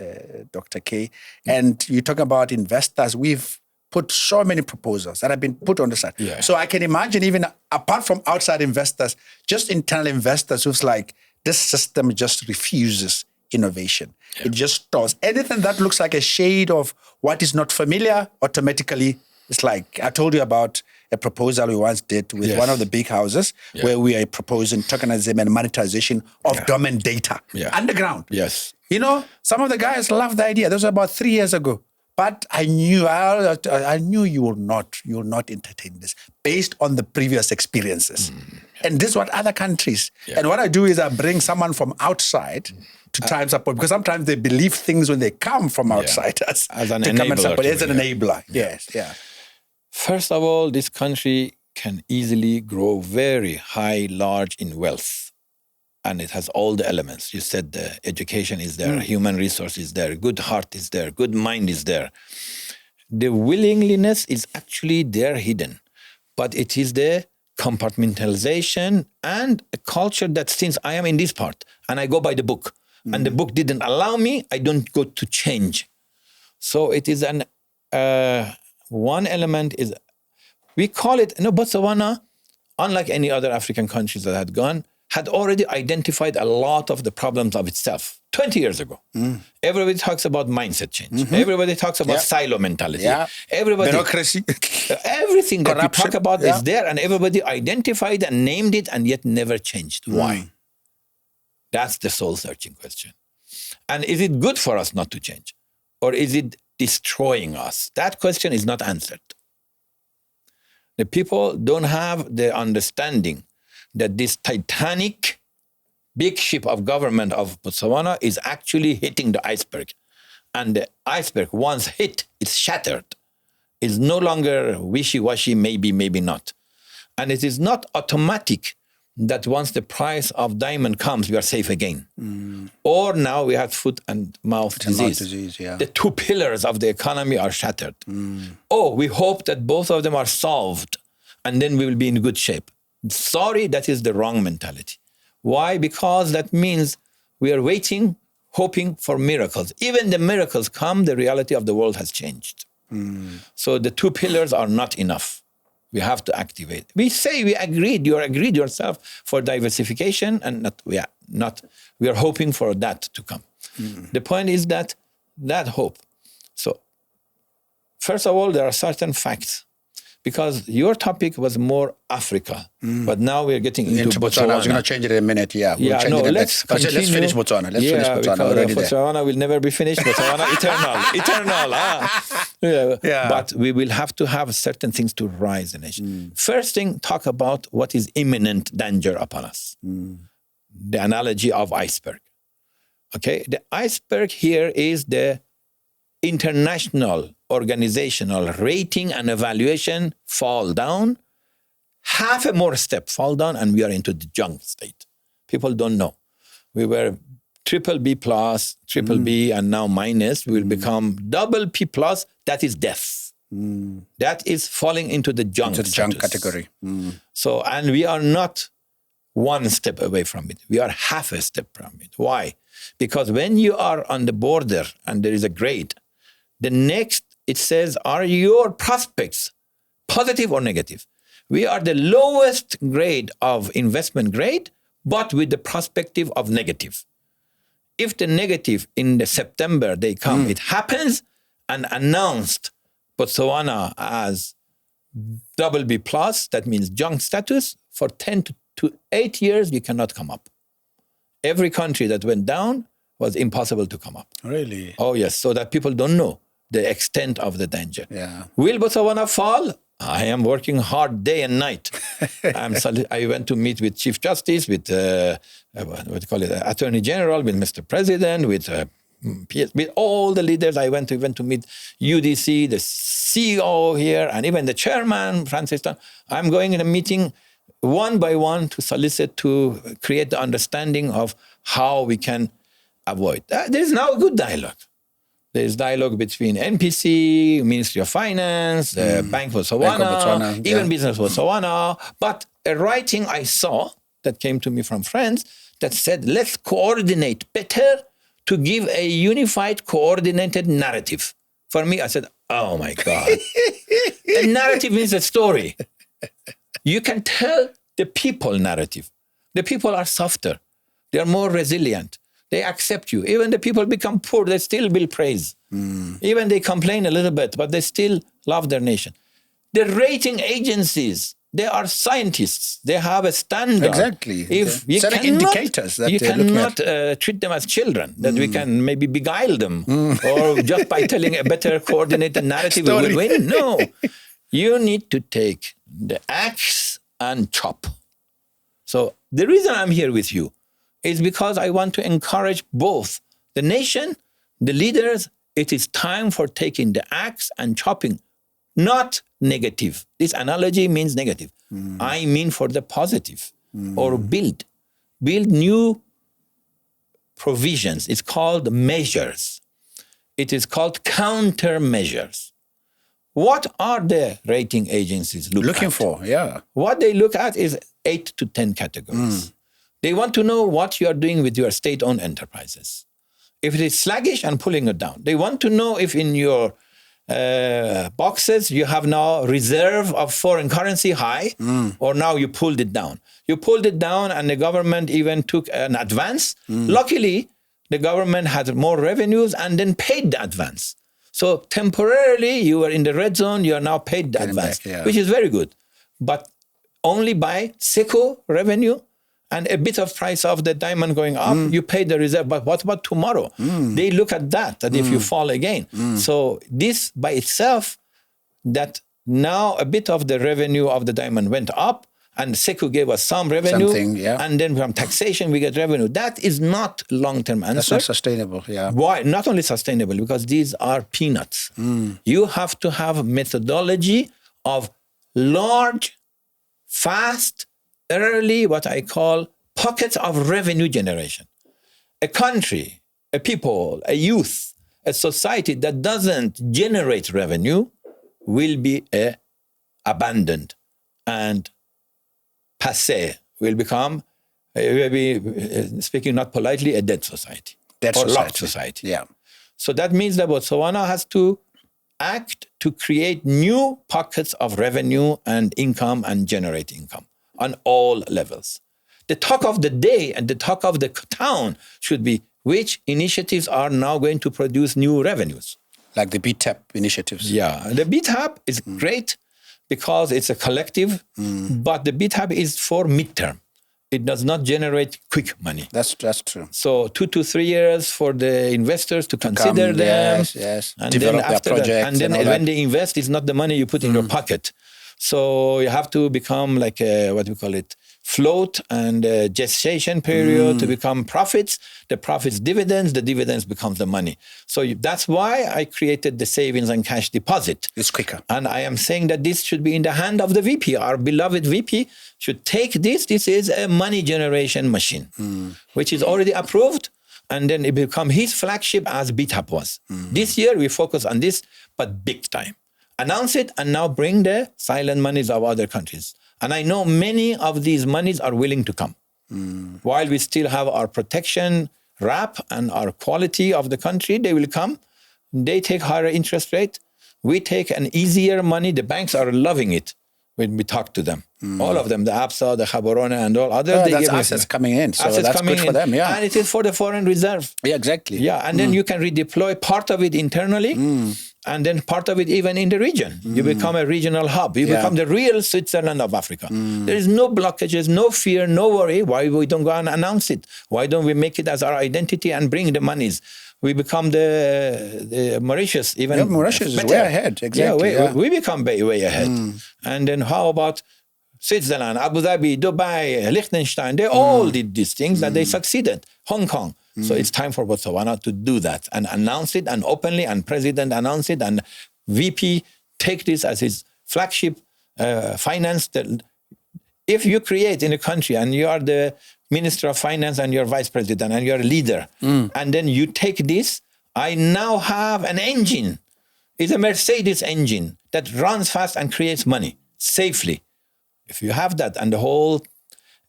Dr. K, and you talk about investors. We've put so many proposals that have been put on the side. Yeah. So I can imagine, even apart from outside investors, just internal investors who's like, this system just refuses innovation. Yeah. It just stores. Anything that looks like a shade of what is not familiar, automatically, it's like, I told you about a proposal we once did with one of the big houses where we are proposing tokenism and monetization of dormant data underground. Yes. You know, some of the guys loved the idea. That was about 3 years ago. But I knew you will not entertain this based on the previous experiences. And this is what other countries. Yeah. And what I do is I bring someone from outside to try and support, because sometimes they believe things when they come from outside as an to enabler. Come and support. As an enabler. Yes, yeah. First of all, this country can easily grow very high, large in wealth. And it has all the elements. You said the education is there, human resource is there, good heart is there, good mind is there. The willingness is actually there hidden. But it is the compartmentalization and a culture that since I am in this part and I go by the book and the book didn't allow me, I don't go to change. So it is one element is, we call it, Botswana, unlike any other African countries that had gone, had already identified a lot of the problems of itself 20 years ago. Everybody talks about mindset change. Everybody talks about silo mentality. Everybody, bureaucracy. Everything that we talk about is there, and everybody identified and named it and yet never changed. Why? That's the soul-searching question. And is it good for us not to change? Or is it destroying us? That question is not answered. The people don't have the understanding that this titanic big ship of government of Botswana is actually hitting the iceberg. And the iceberg, once hit, it's shattered. It's no longer wishy-washy, maybe, maybe not. And it is not automatic that once the price of diamond comes, we are safe again. Or now we have foot and mouth disease. The two pillars of the economy are shattered. Oh, we hope that both of them are solved, and then we will be in good shape. Sorry, that is the wrong mentality. Why? Because that means we are waiting, hoping for miracles. Even the miracles come, the reality of the world has changed. So the two pillars are not enough. We have to activate. We say we agreed, you agreed yourself for diversification, and we are hoping for that to come. The point is that hope. So first of all, there are certain facts. Because your topic was more Africa, but now we're getting into Botswana. I was going to change it in a minute, Let's continue. Let's finish Botswana. Let's finish Botswana already there. Botswana will never be finished. Botswana, eternal. But we will have to have certain things to rise the nation. First thing, talk about what is imminent danger upon us. The analogy of iceberg. Okay, the iceberg here is the international organizational rating and evaluation fall down, half a more step fall down, and we are into the junk state. People don't know. We were triple B plus, triple B, and now minus. We will become double P plus. That is death. That is falling into the junk junk category. So, and we are not one step away from it. We are half a step from it. Why? Because when you are on the border and there is a grade, the next, it says, are your prospects positive or negative? We are the lowest grade of investment grade, but with the perspective of negative. If the negative in the September they come, it happens and announced Botswana as double B plus, that means junk status, for 10 to 8 years, you cannot come up. Every country that went down was impossible to come up. Really? Oh, yes. So that people don't know the extent of the danger. Yeah. Will Botswana fall? I am working hard day and night. I went to meet with Chief Justice, with Attorney General, with Mr. President, with with all the leaders. I went to meet UDC, the CEO here, and even the chairman, Francis. I'm going in a meeting one by one to solicit to create the understanding of how we can avoid. There's now a good dialogue. There's dialogue between NPC, Ministry of Finance, Bank of Botswana, even Business of Botswana. But a writing I saw that came to me from friends that said, let's coordinate better to give a unified, coordinated narrative. For me, I said, oh my God. A narrative means a story. You can tell the people narrative. The people are softer. They are more resilient. They accept you. Even the people become poor, they still will praise. Even they complain a little bit, but they still love their nation. The rating agencies, they are scientists. They have a standard. Exactly. If you cannot, indicators that you they're looking cannot treat them as children, that we can maybe beguile them, or just by telling a better coordinated narrative, we will win. No. You need to take the axe and chop. So the reason I'm here with you is because I want to encourage both the nation, the leaders. It is time for taking the axe and chopping, not negative. This analogy means negative. I mean for the positive, or build new provisions. It's called measures. It is called countermeasures. What are the rating agencies looking for? Yeah. What they look at is 8 to 10 categories. They want to know what you are doing with your state-owned enterprises. If it is sluggish and pulling it down. They want to know if in your boxes you have now reserve of foreign currency high, or now you pulled it down. You pulled it down and the government even took an advance. Luckily, the government had more revenues and then paid the advance. So temporarily, you were in the red zone, you are now paid the advance, which is very good. But only by SECO revenue and a bit of price of the diamond going up, you pay the reserve. But what about tomorrow? They look at that if you fall again. So this by itself, that now a bit of the revenue of the diamond went up, and SECO gave us some revenue, and then from taxation we get revenue. That is not long-term answer. That's not sustainable, Why? Not only sustainable, because these are peanuts. You have to have methodology of large, fast, early, what I call pockets of revenue generation. A country, a people, a youth, a society that doesn't generate revenue will be abandoned and passé, will become, speaking not politely, a dead society. Locked society. Yeah. So that means that Botswana has to act to create new pockets of revenue and income and generate income on all levels. The talk of the day and the talk of the town should be which initiatives are now going to produce new revenues. Like the BTAP initiatives. Yeah, the BTAP is great because it's a collective, but the BTAP is for midterm. It does not generate quick money. That's true. So 2 to 3 years for the investors to consider them. Yes. And develop then after their projects. And then when they invest, it's not the money you put in your pocket. So you have to become like what we call it, float and gestation period to become profits. The profits dividends, the dividends becomes the money. So that's why I created the savings and cash deposit. It's quicker. And I am saying that this should be in the hand of the VP. Our beloved VP should take this. This is a money generation machine, which is already approved. And then it become his flagship as BTAP was. This year we focus on this, but big time. Announce it and now bring the silent monies of other countries. And I know many of these monies are willing to come. While we still have our protection wrap and our quality of the country, they will come. They take higher interest rate. We take an easier money. The banks are loving it when we talk to them. All of them, the ABSA, the Gaborone and all others. They that's assets coming in. So that's good for them, And it is for the foreign reserve. Yeah, exactly. Yeah, and then you can redeploy part of it internally and then part of it even in the region. You become a regional hub. You become the real Switzerland of Africa. There is no blockages, no fear, no worry. Why we don't go and announce it? Why don't we make it as our identity and bring the monies? We become the Mauritius even. Yeah, Mauritius is way ahead. Exactly. We become way ahead. And then how about Switzerland, Abu Dhabi, Dubai, Liechtenstein? They all did these things and they succeeded. Hong Kong. So it's time for Botswana to do that and announce it and openly, and President announce it, and VP take this as his flagship finance. If you create in a country and you are the Minister of Finance and you're Vice President and you're a leader, and then you take this, I now have an engine. It's a Mercedes engine that runs fast and creates money safely. If you have that, and the whole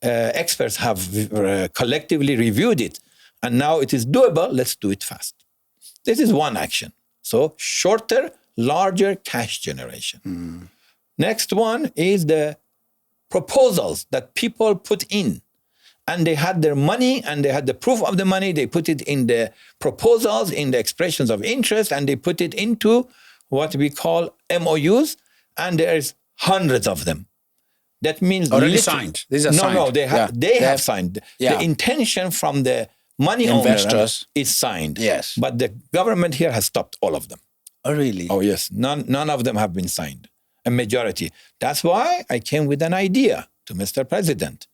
experts have collectively reviewed it, and now it is doable, let's do it fast. This is one action. So shorter, larger cash generation. Next one is the proposals that people put in. And they had their money and they had the proof of the money. They put it in the proposals, in the expressions of interest, and they put it into what we call MOUs. And there's hundreds of them. That means already signed. These are signed. No, they have signed. The intention from the money investors is signed. Yes. But the government here has stopped all of them. Oh, really? Oh, yes. None of them have been signed. A majority. That's why I came with an idea to Mr. President.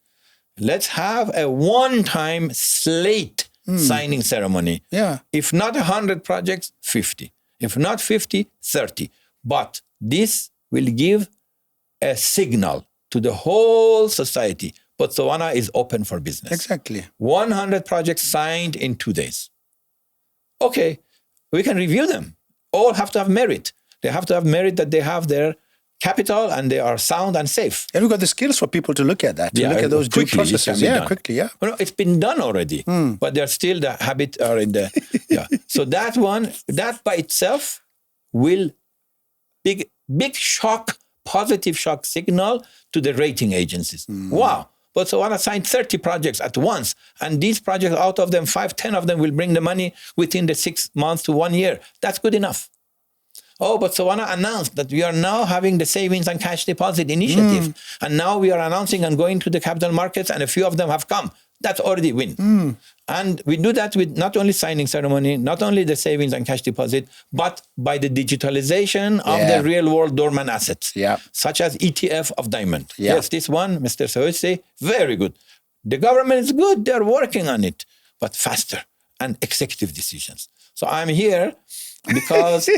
Let's have a one-time slate signing ceremony. Yeah. If not 100 projects, 50. If not 50, 30. But this will give a signal to the whole society. Botswana is open for business. Exactly. 100 projects signed in 2 days. Okay, we can review them. All have to have merit. They have to have merit that they have their capital and they are sound and safe. And we've got the skills for people to look at that, to look at those due processes. Quickly. Well, it's been done already, but they're still the habit are in the, So that one, that by itself will big shock, positive shock signal to the rating agencies. Wow. Botswana signed 30 projects at once. And these projects, out of them, 5-10 of them will bring the money within the 6 months to 1 year. That's good enough. Oh, Botswana announced that we are now having the savings and cash deposit initiative. And now we are announcing and going to the capital markets, and a few of them have come. That's already a win. And we do that with not only signing ceremony, not only the savings and cash deposit, but by the digitalization of the real world dormant assets, such as ETF of diamond. Yes, this one, Mr. SOEs, very good. The government is good. They're working on it, but faster and executive decisions. So I'm here because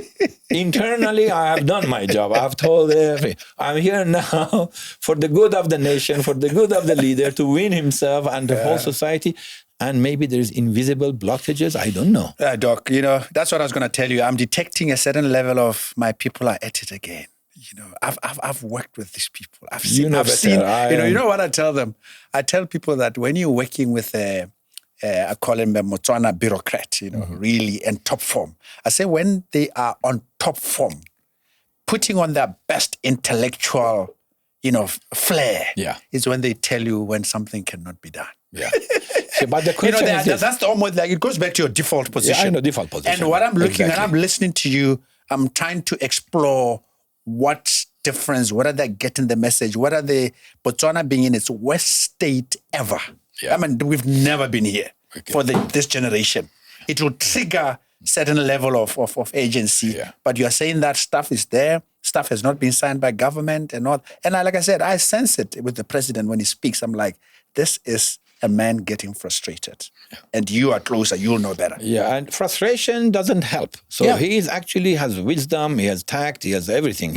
internally I have done my job. I have told everything. I'm here now for the good of the nation, for the good of the leader, to win himself and the whole society. And maybe there's invisible blockages. I don't know. Doc, that's what I was going to tell you. I'm detecting a certain level of my people are at it again. I've worked with these people. I've seen. You know what I tell them? I tell people that when you're working with I call him a Botswana bureaucrat, really in top form. I say when they are on top form, putting on their best intellectual, flair, is when they tell you when something cannot be done. Yeah. But the question is this. That's almost like it goes back to your default position. Yeah, I know, default position. And what I'm looking at, I'm listening to you, I'm trying to explore what difference, whether they're getting the message, whether Botswana being in its worst state ever. Yeah. I mean, we've never been here for this generation. It will trigger certain level of agency. Yeah. But you're saying that stuff is there. Stuff has not been signed by government and all. And like I said, I sense it with the president when he speaks. I'm like, this is a man getting frustrated. Yeah. And you are closer. You'll know better. Yeah, and frustration doesn't help. So he is actually has wisdom. He has tact. He has everything.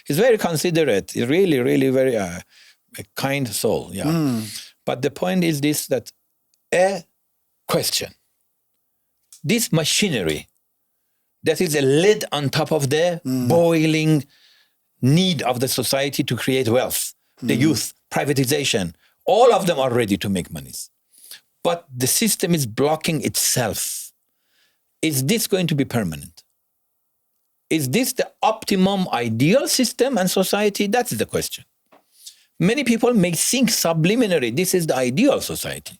He's very considerate. He's really, really very a kind soul. Yeah. But the point is this, that a question. This machinery that is a lid on top of the boiling need of the society to create wealth, the youth, privatization, all of them are ready to make monies. But the system is blocking itself. Is this going to be permanent? Is this the optimum ideal system and society? That's the question. Many people may think subliminally, this is the ideal society.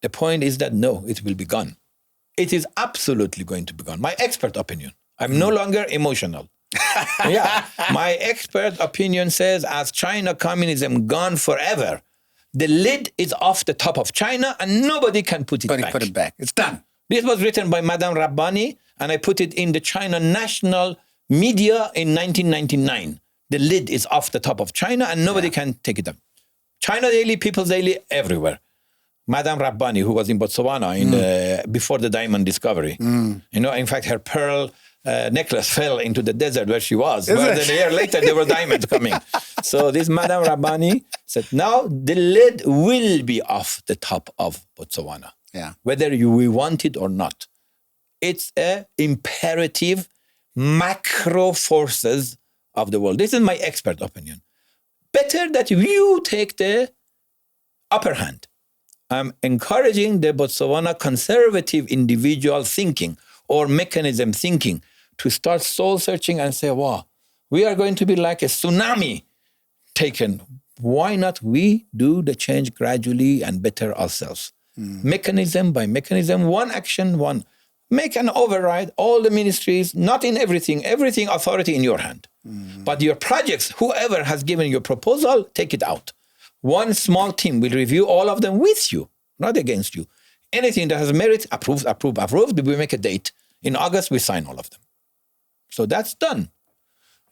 The point is that no, it will be gone. It is absolutely going to be gone. My expert opinion. I'm no longer emotional. My expert opinion says as China communism gone forever, the lid is off the top of China and nobody can put it back. Put it back. It's done. This was written by Madame Rabbani and I put it in the China national media in 1999. The lid is off the top of China and nobody can take it up. China Daily, People's Daily, everywhere. Madame Rabbani, who was in Botswana before the diamond discovery. In fact, her pearl necklace fell into the desert where she was. But then a year later, there were diamonds coming. So this Madame Rabbani said, now the lid will be off the top of Botswana, whether we want it or not. It's an imperative macro forces of the world. This is my expert opinion. Better that you take the upper hand. I'm encouraging the Botswana conservative individual thinking or mechanism thinking to start soul searching and say, wow, we are going to be like a tsunami taken. Why not we do the change gradually and better ourselves? Mechanism by mechanism, one action, one. Make an override, all the ministries, not in everything authority in your hand. But your projects, whoever has given you a proposal, take it out. One small team will review all of them with you, not against you. Anything that has merit, approved. We make a date. In August, we sign all of them. So that's done.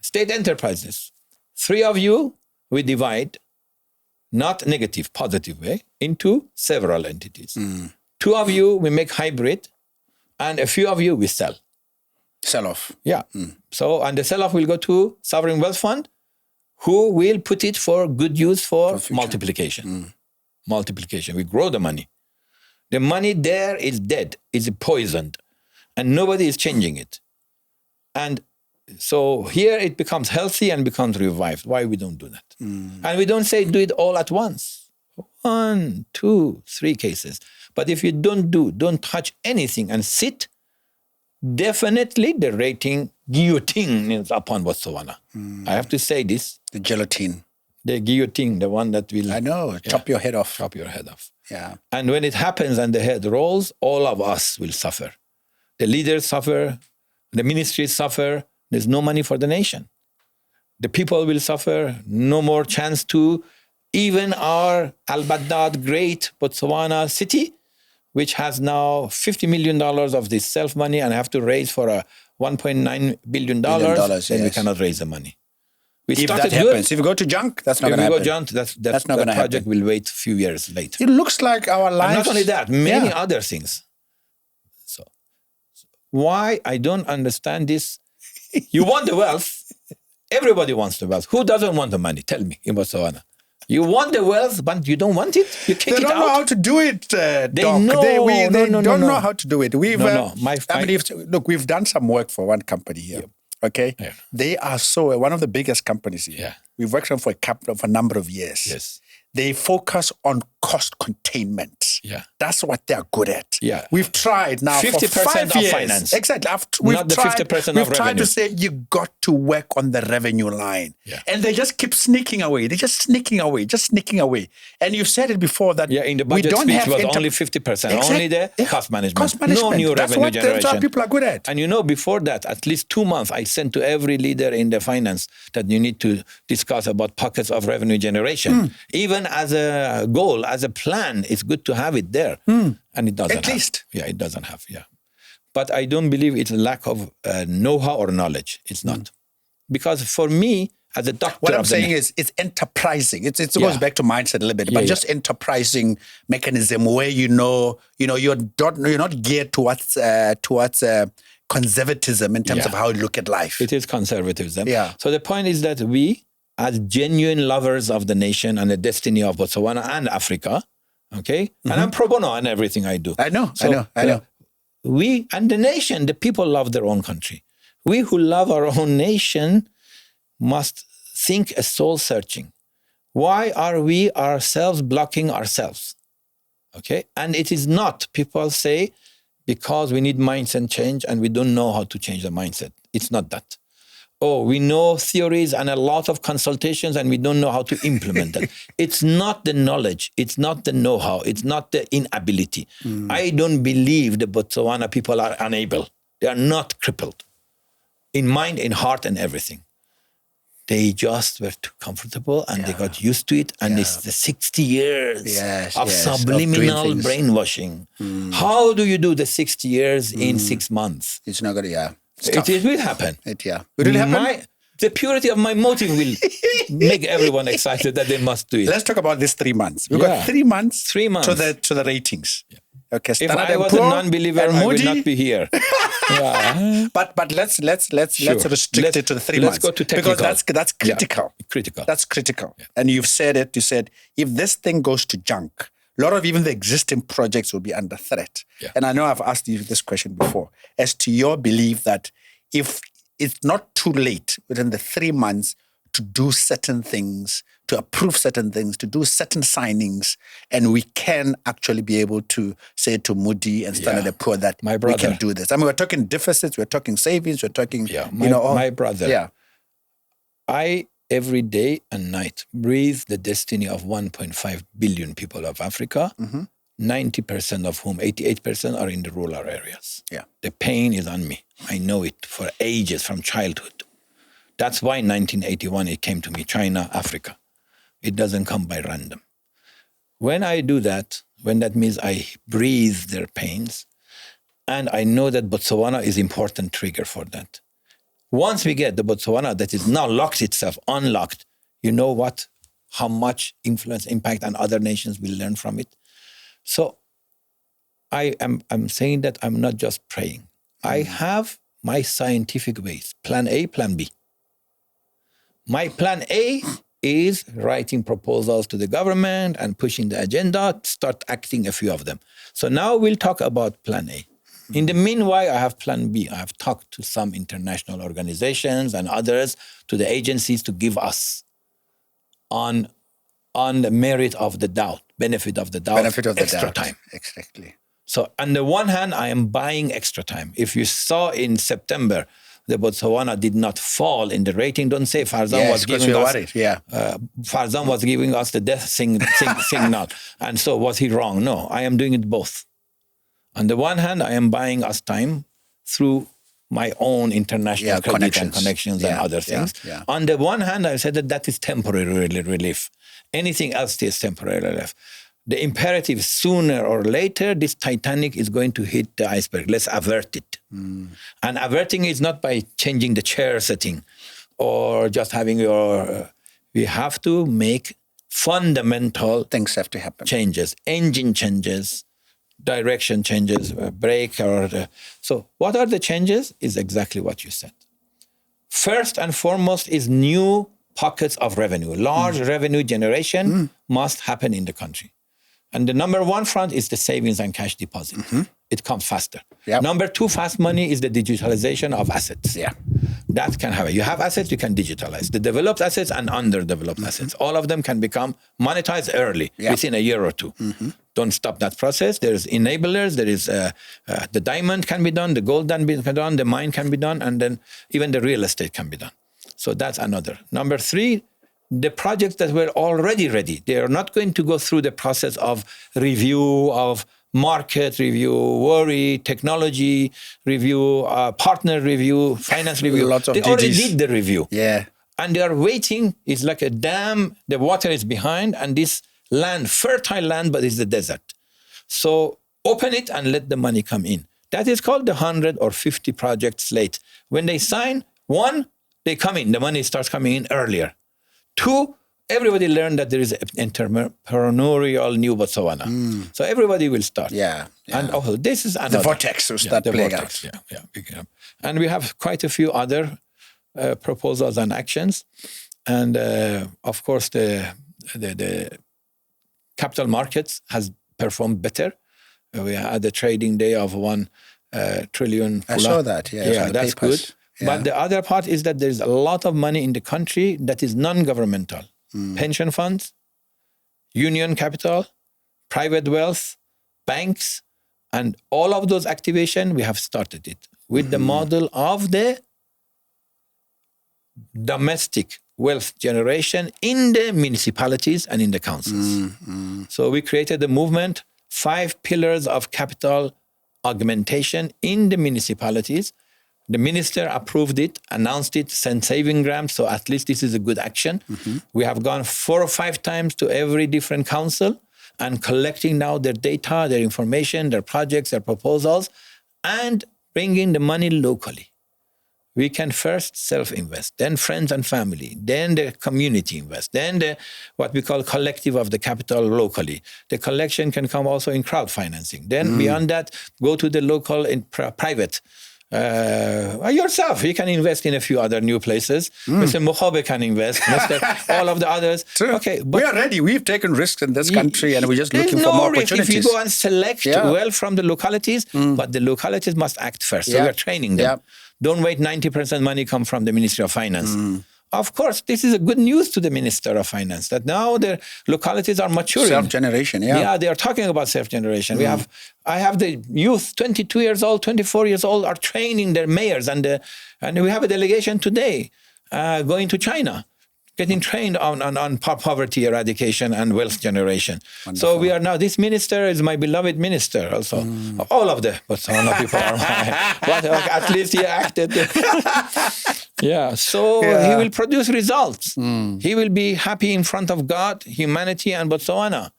State enterprises. 3 of you, we divide, not negative, positive way, into several entities. 2 of you, we make hybrid, and a few of you, we sell. Sell off. Yeah. So, and the sell-off will go to Sovereign Wealth Fund, who will put it for good use for multiplication. Multiplication. We grow the money. The money there is dead, is poisoned, and nobody is changing it. And so here it becomes healthy and becomes revived. Why we don't do that? And we don't say do it all at once. 1, 2, 3 cases. But if you don't touch anything and sit, definitely the rating guillotine is upon Botswana. I have to say this. The guillotine. The guillotine, the one that will... I know, chop your head off. Chop your head off. Yeah. And when it happens and the head rolls, all of us will suffer. The leaders suffer, the ministries suffer, there's no money for the nation. The people will suffer, no more chance to even our Al-Baghdad great Botswana city, which has now $50 million of this self-money and have to raise for a $1.9 billion, then we cannot raise the money. If that happens, if you go to junk, that's not going to happen. If you go junk, that's not going to happen. The project will wait a few years later. It looks like our lives... And not only that, many other things. So why I don't understand this? You want the wealth. Everybody wants the wealth. Who doesn't want the money? Tell me, in Botswana. You want the wealth, but you don't want it? You kick it out? They don't know how to do it, Doc. They don't know how to do it. Look, we've done some work for one company here. Okay? Yeah. They are one of the biggest companies here. Yeah. We've worked on for a number of years. Yes. They focus on cost containment. Yeah. That's what they're good at. Yeah. We've tried now 50% for 5 years. Of finance. Exactly. Not the 50% of revenue. We've tried to say you got to work on the revenue line. Yeah. And they just keep sneaking away. They're just sneaking away. And you've said it before that in the budget speech was only 50%. Only the cost management. No new revenue generation. That's what people are good at. And before that, at least 2 months, I sent to every leader in the finance that you need to discuss about pockets of revenue generation. Even as a goal, as a plan, it's good to have it there. And it doesn't have. At least. Yeah, it doesn't have, But I don't believe it's a lack of know-how or knowledge. It's not. Because for me, as a doctor... What I'm saying is it's enterprising. It goes back to mindset a little bit, but just enterprising mechanism where you're not geared towards conservatism in terms of how you look at life. It is conservatism. Yeah. So the point is that we, as genuine lovers of the nation and the destiny of Botswana and Africa, okay? And I'm pro bono in everything I do. I know. We and the nation, the people love their own country. We who love our own nation must think a soul searching. Why are we ourselves blocking ourselves? Okay? And it is not, people say, because we need mindset change and we don't know how to change the mindset. It's not that. We know theories and a lot of consultations and we don't know how to implement them. It's not the knowledge. It's not the know-how. It's not the inability. I don't believe the Botswana people are unable. They are not crippled in mind, in heart, and everything. They just were too comfortable and they got used to it. And it's the 60 years of subliminal brainwashing. How do you do the 60 years in 6 months? It's not going to, It will happen. It will happen. The purity of my motive will make everyone excited that they must do it. Let's talk about these 3 months. We've got 3 months. 3 months to the ratings. Yeah. Okay. If I was a non-believer, I would not be here. But let's restrict it to the 3 months. Let's go to technical. Because that's critical. Yeah. Critical. That's critical. Yeah. And you've said it. You said if this thing goes to junk, a lot of even the existing projects will be under threat. Yeah. And I know I've asked you this question before, as to your belief that if it's not too late within the 3 months to do certain things, to approve certain things, to do certain signings, and we can actually be able to say to Moody and Standard & Poor that we can do this. I mean, we're talking deficits, we're talking savings, we're talking, my brother. Yeah. I, every day and night, breathe the destiny of 1.5 billion people of Africa, 90% of whom, 88% are in the rural areas. Yeah. The pain is on me. I know it for ages, from childhood. That's why in 1981 it came to me, China, Africa. It doesn't come by random. When I do that, when that means I breathe their pains, and I know that Botswana is important trigger for that. Once we get the Botswana that is now locked itself, unlocked, you know what? How much influence, impact, and other nations will learn from it. So I'm saying that I'm not just praying. I have my scientific ways, plan A, plan B. My plan A is writing proposals to the government and pushing the agenda, start acting a few of them. So now we'll talk about plan A. In the meanwhile, I have plan B. I have talked to some international organizations and others, to the agencies to give us on the merit of the doubt, benefit of the doubt, extra time. Exactly. So on the one hand, I am buying extra time. If you saw in September, the Botswana did not fall in the rating. Don't say Farzam was giving us. Worried. Yeah. Farzam was giving us the death signal, and so was he wrong? No, I am doing it both. On the one hand, I am buying us time through my own international credit and connections and other things. Yeah. On the one hand, I said that is temporary relief. Anything else is temporary relief. The imperative, sooner or later, this Titanic is going to hit the iceberg. Let's avert it. And averting is not by changing the chair setting or just having your... we have to make fundamental... things have to happen. Changes, engine changes, direction changes, brake or... So what are the changes is exactly what you said. First and foremost is new pockets of revenue. Large revenue generation must happen in the country. And the number one front is the savings and cash deposit. It comes faster. Yep. Number two, fast money is the digitalization of assets. Yeah. That can happen. You have assets, you can digitalize. The developed assets and underdeveloped assets. All of them can become monetized early, within a year or two. Don't stop that process. There's enablers. There is the diamond can be done, the gold can be done, the mine can be done, and then even the real estate can be done. So that's another. Number three, the projects that were already ready, they are not going to go through the process of review, of market review, worry, technology review, partner review, finance review. They already did the review. Yeah. And they are waiting. It's like a dam. The water is behind, and this land, fertile land, but it's the desert. So open it and let the money come in. That is called the 100 or 50 project slate. When they sign, one, they come in. The money starts coming in earlier. Two, everybody learned that there is an entrepreneurial new Botswana. So everybody will start. Yeah. And this is another. The vortex will start playing out. Yeah. And we have quite a few other proposals and actions. And of course, the capital markets has performed better. We had a trading day of 1 trillion. I saw that, Yeah, that's good. Yeah. But the other part is that there's a lot of money in the country that is non-governmental. Pension funds, union capital, private wealth, banks, and all of those activation, we have started it with the model of the domestic wealth generation in the municipalities and in the councils. So we created a movement, 5 pillars of capital augmentation in the municipalities. The minister approved it, announced it, sent saving grants, so at least this is a good action. We have gone 4 or 5 times to every different council and collecting now their data, their information, their projects, their proposals, and bringing the money locally. we can first self-invest, then friends and family, then the community invest, then the what we call collective of the capital locally. The collection can come also in crowd financing. Then beyond that, go to the local and private. Yourself, you can invest in a few other new places. Mr. Mokhobe can invest. All of the others. True. Okay, but we are ready. We've taken risks in this country, and we're just looking for more opportunities. If you go and select well from the localities, but the localities must act first. So we are training them. Don't wait 90% money come from the Ministry of Finance. Of course, this is a good news to the Minister of Finance that now the localities are maturing. Self-generation, Yeah, they are talking about self-generation. I have the youth, 22 years old, 24 years old, are training their mayors, and we have a delegation today going to China, getting trained on poverty eradication and wealth generation. Wonderful. So we are now, this minister is my beloved minister also. All of the Botswana people are mine. But at least he acted. He will produce results. He will be happy in front of God, humanity, and Botswana.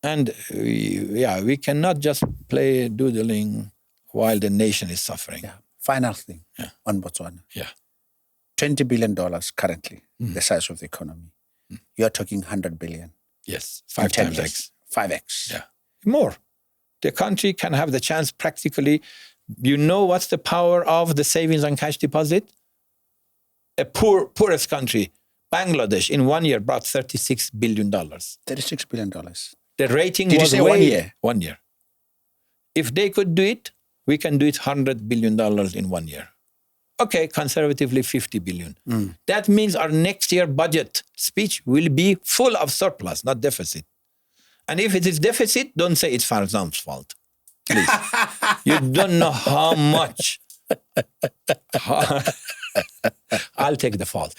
And we cannot just play doodling while the nation is suffering. Yeah. Final thing on Botswana. Yeah. $20 billion currently, the size of the economy. You're talking 100 billion. Yes, 5 times X. 5X. Yeah, more. The country can have the chance practically. You know what's the power of the savings and cash deposit? A poorest country, Bangladesh, in 1 year brought $36 billion. $36 billion. The rating Did was you say 1 year? 1 year. If they could do it, we can do it $100 billion in 1 year. Okay, conservatively 50 billion. That means our next year budget speech will be full of surplus, not deficit. And if it is deficit, don't say it's Farzam's fault. Please. You don't know how much. I'll take the fault.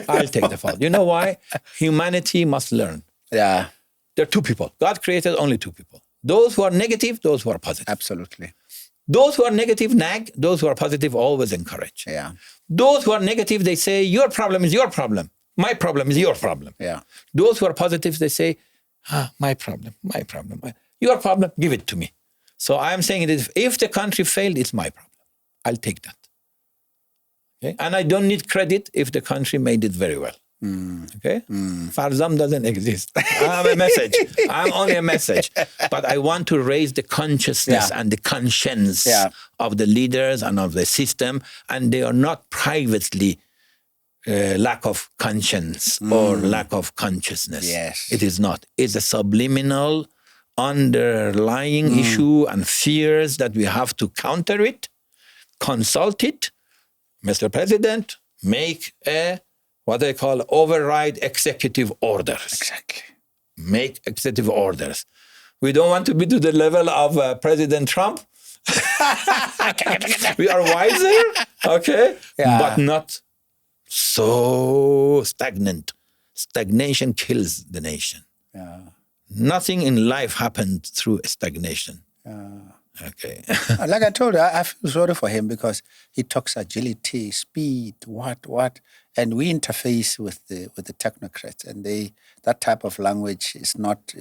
I'll take the fault. You know why? Humanity must learn. Yeah. There are two people. God created only two people. Those who are negative, those who are positive. Absolutely. Those who are negative nag, those who are positive always encourage. Yeah. Those who are negative, they say, your problem is your problem. My problem is your problem. Yeah. Those who are positive, they say, my problem. Your problem, give it to me. So I'm saying that if the country failed, it's my problem. I'll take that. Okay? And I don't need credit if the country made it very well. Okay? Farzam doesn't exist. I'm a message. I'm only a message. But I want to raise the consciousness and the conscience of the leaders and of the system. And they are not privately lack of conscience or lack of consciousness. Yes. It is not. It's a subliminal underlying issue and fears that we have to counter it, consult it. Mr. President, make what they call override executive orders. Exactly. Make executive orders. We don't want to be to the level of President Trump. We are wiser, okay, but not so stagnant. Stagnation kills the nation. Yeah. Nothing in life happened through stagnation. Okay. Like I told you, I feel sorry for him because he talks agility, speed, what, and we interface with the technocrats, and that type of language is not.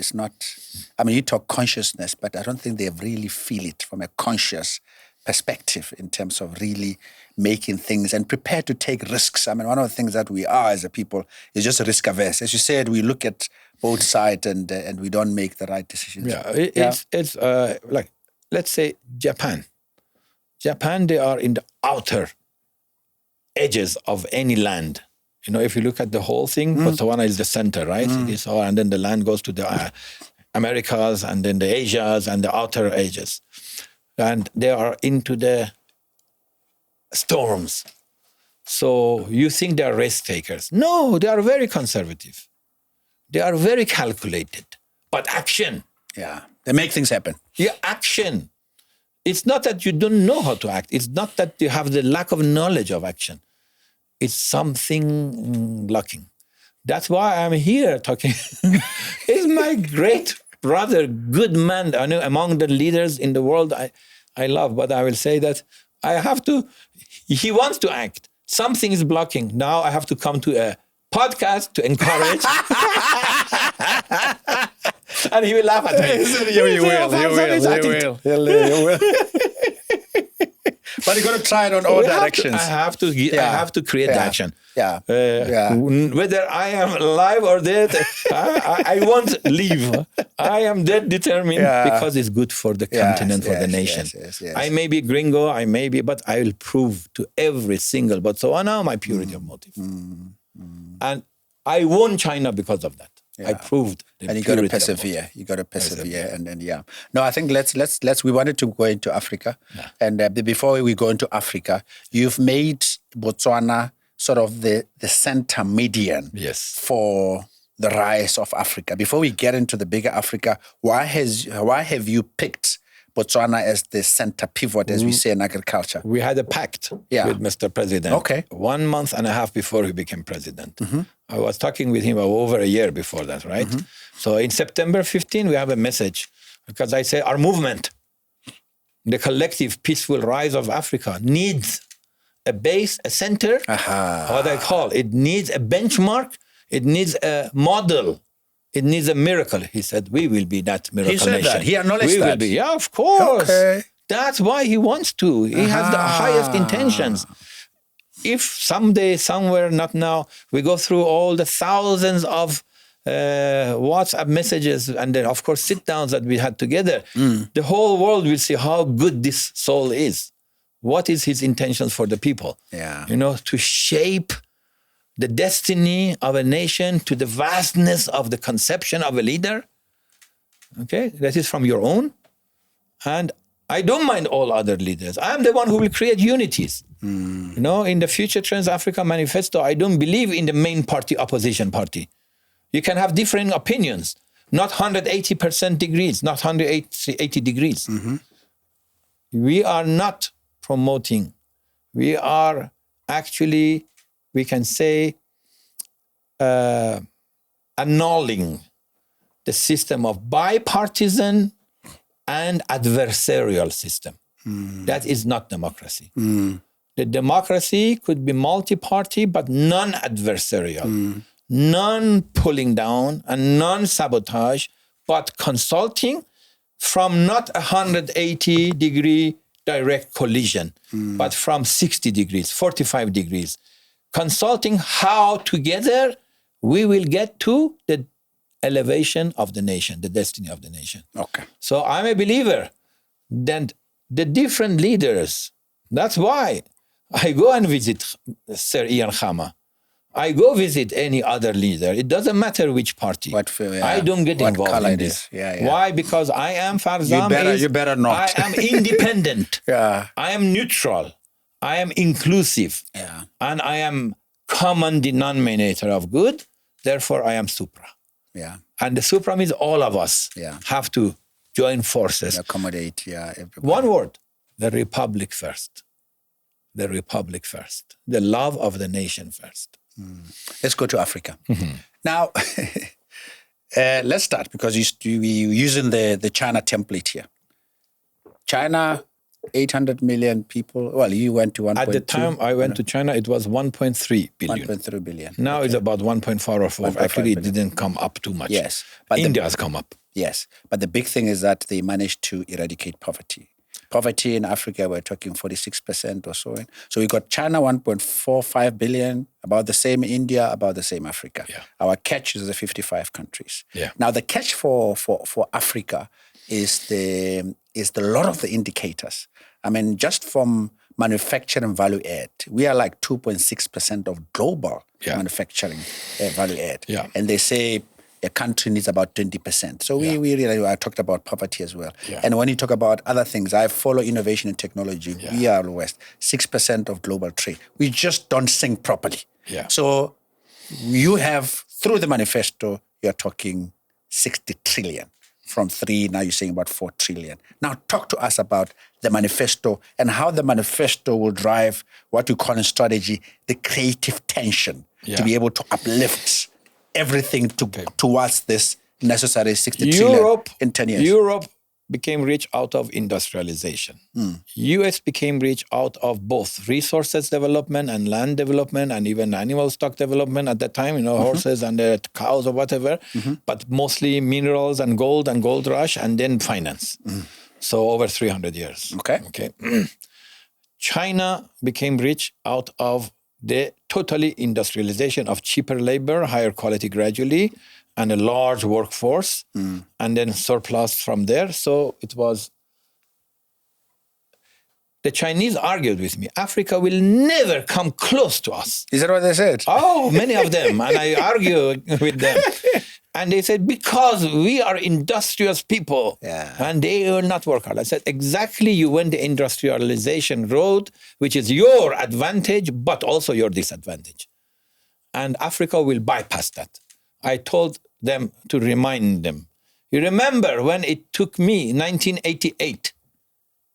I mean, you talk consciousness, but I don't think they really feel it from a conscious perspective in terms of really making things and prepared to take risks. I mean, one of the things that we are as a people is just risk averse. As you said, we look at both sides and we don't make the right decisions. Yeah, it's like, let's say Japan. Japan, they are in the outer edges of any land. You know, if you look at the whole thing, Botswana is the center, right? It is all, and then the land goes to the Americas and then the Asias and the outer edges. And they are into the storms. So you think they are risk takers. No, they are very conservative. They are very calculated. But action. Yeah, they make things happen. Yeah, action. It's not that you don't know how to act. It's not that you have the lack of knowledge of action. It's something lacking. That's why I'm here talking. He's my great brother, good man. I know among the leaders in the world I love, but I will say that I have to, he wants to act. Something is blocking. Now I have to come to a podcast to encourage. And he will laugh at me. You will. But you're going to try it on all directions. I have to create the action. Whether I am alive or dead, I won't leave. I am dead determined because it's good for the continent, for the nation. Yes. I may be gringo, but I will prove to every single Botswana my purity of motive. And I won China because of that. I proved. And you got to persevere. And then, No, I think let's. We wanted to go into Africa. And before we go into Africa, you've made Botswana sort of the center median for the rise of Africa. Before we get into the bigger Africa, why have you picked Botswana as the center pivot, as we say in agriculture? We had a pact with Mr. President. 1 month and a half before he became president. I was talking with him over a year before that, right? So in September 15, we have a message because I say our movement, the collective peaceful rise of Africa, needs a base, a center, what I call it needs a benchmark, it needs a model. It needs a miracle. He said, we will be that miracle nation. He said that. He acknowledged that. Will be. Yeah, of course. That's why he wants to. He has the highest intentions. If someday, somewhere, not now, we go through all the thousands of WhatsApp messages and then, of course, sit-downs that we had together, the whole world will see how good this soul is. What is his intentions for the people? To shape the destiny of a nation to the vastness of the conception of a leader. Okay, that is from your own. And I don't mind all other leaders. I'm the one who will create unities. In the Future Trans-Africa Manifesto, I don't believe in the main party, opposition party. You can have different opinions, not 180% degrees, not 180 degrees. We are not promoting. We are actually, we can say, annulling the system of bipartisan and adversarial system. That is not democracy. The democracy could be multi-party, but non-adversarial, non-pulling down and non-sabotage, but consulting from not 180-degree direct collision, but from 60 degrees, 45 degrees, consulting how together we will get to the elevation of the nation, the destiny of the nation. So I'm a believer that the different leaders, that's why I go and visit Sir Ian Khama. I go visit any other leader. It doesn't matter which party. I don't get involved in this. Why? Because I am Farzam. You better not. I am independent. I am neutral. I am inclusive. And I am common denominator of good. Therefore, I am supra. And the supra means all of us have to join forces. Accommodate, everybody. One word, the republic first. The republic first. The love of the nation first. Let's go to Africa. Now, let's start because you're using the China template here. China, 800 million people. Well, you went to 1.2. At the time I went to China, it was 1.3 billion. 1.3 billion. Now it's about 1.4 or 4. Actually, it didn't come up too much. Yes. But India has come up. Yes. But the big thing is that they managed to eradicate poverty. Poverty in Africa, we're talking 46% or so. So we got China 1.45 billion, about the same India, about the same Africa. Our catch is the 55 countries. Now the catch for Africa is the lot of the indicators. I mean, just from manufacturing value add, we are like 2.6% of global manufacturing value add. And they say a country needs about 20%. So we really, I talked about poverty as well. And when you talk about other things, I follow innovation and technology. We are West, 6% of global trade. We just don't think properly. So you have, through the manifesto, you're talking 60 trillion. From 3, now you're saying about 4 trillion. Now talk to us about the manifesto and how the manifesto will drive what you call in strategy, the creative tension to be able to uplift everything towards this necessary 60 trillion in 10 years. Europe became rich out of industrialization. US became rich out of both resources development and land development and even animal stock development at that time, horses and cows or whatever, but mostly minerals and gold rush and then finance. So over 300 years. Okay. China became rich out of the totally industrialization of cheaper labor, higher quality gradually, and a large workforce, and then surplus from there. So it was... The Chinese argued with me, Africa will never come close to us. Is that what they said? Oh, many of them. And I argued with them. And they said, because we are industrious people, and they will not work hard. I said, exactly, you went the industrialization road, which is your advantage, but also your disadvantage. And Africa will bypass that. I told them to remind them. You remember when it took me, 1988,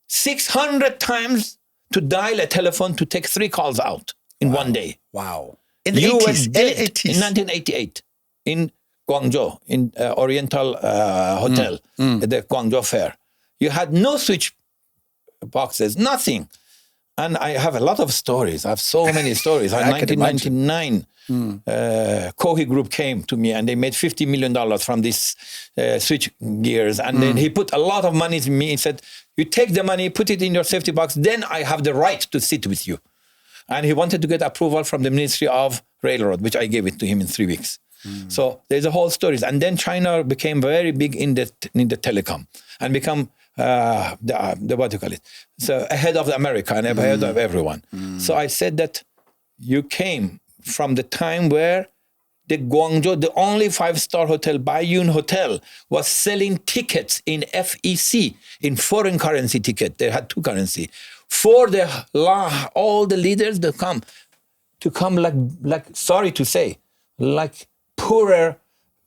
600 times to dial a telephone to take 3 calls out in one day. Wow. In the 80s. In 1988, in Guangzhou, in Oriental Hotel, at the Guangzhou Fair. You had no switch boxes, nothing. And I have a lot of stories. I have so many stories. In 1999, Kohi Group came to me and they made $50 million from these switch gears. And then he put a lot of money in me. He said, you take the money, put it in your safety box, then I have the right to sit with you. And he wanted to get approval from the Ministry of Railroad, which I gave it to him in 3 weeks. So there's a whole story. And then China became very big in the telecom and become what do you call it? So ahead of America and ahead of everyone. So I said that you came from the time where the Guangzhou, the only 5-star hotel, Baiyun Hotel, was selling tickets in FEC, in foreign currency ticket. They had 2 currency. For all the leaders that come like sorry to say, like poorer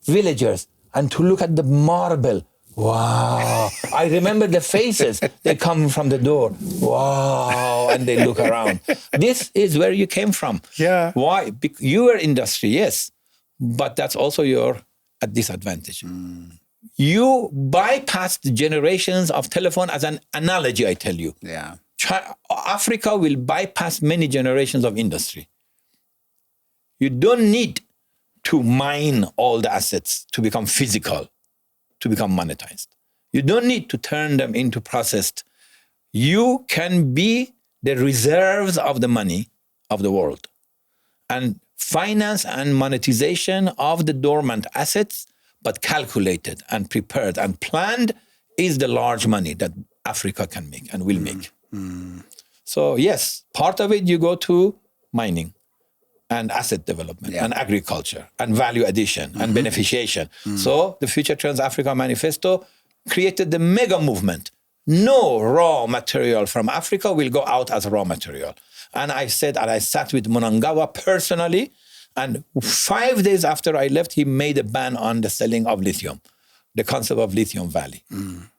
villagers, and to look at the marble. Wow. I remember the faces. They come from the door. Wow. And they look around. This is where you came from. Yeah. Why? You were industry, yes. But that's also your disadvantage. You bypassed generations of telephone as an analogy, I tell you. Yeah. Africa will bypass many generations of industry. You don't need to mine all the assets to become physical, to become monetized. You don't need to turn them into processed. You can be the reserves of the money of the world. And finance and monetization of the dormant assets, but calculated and prepared and planned, is the large money that Africa can make and will make. So yes, part of it you go to mining and asset development and agriculture and value addition and beneficiation. So the Future Trends Africa Manifesto created the mega movement. No raw material from Africa will go out as raw material. And I said, and I sat with Mnangagwa personally, and 5 days after I left, he made a ban on the selling of lithium, the concept of lithium valley.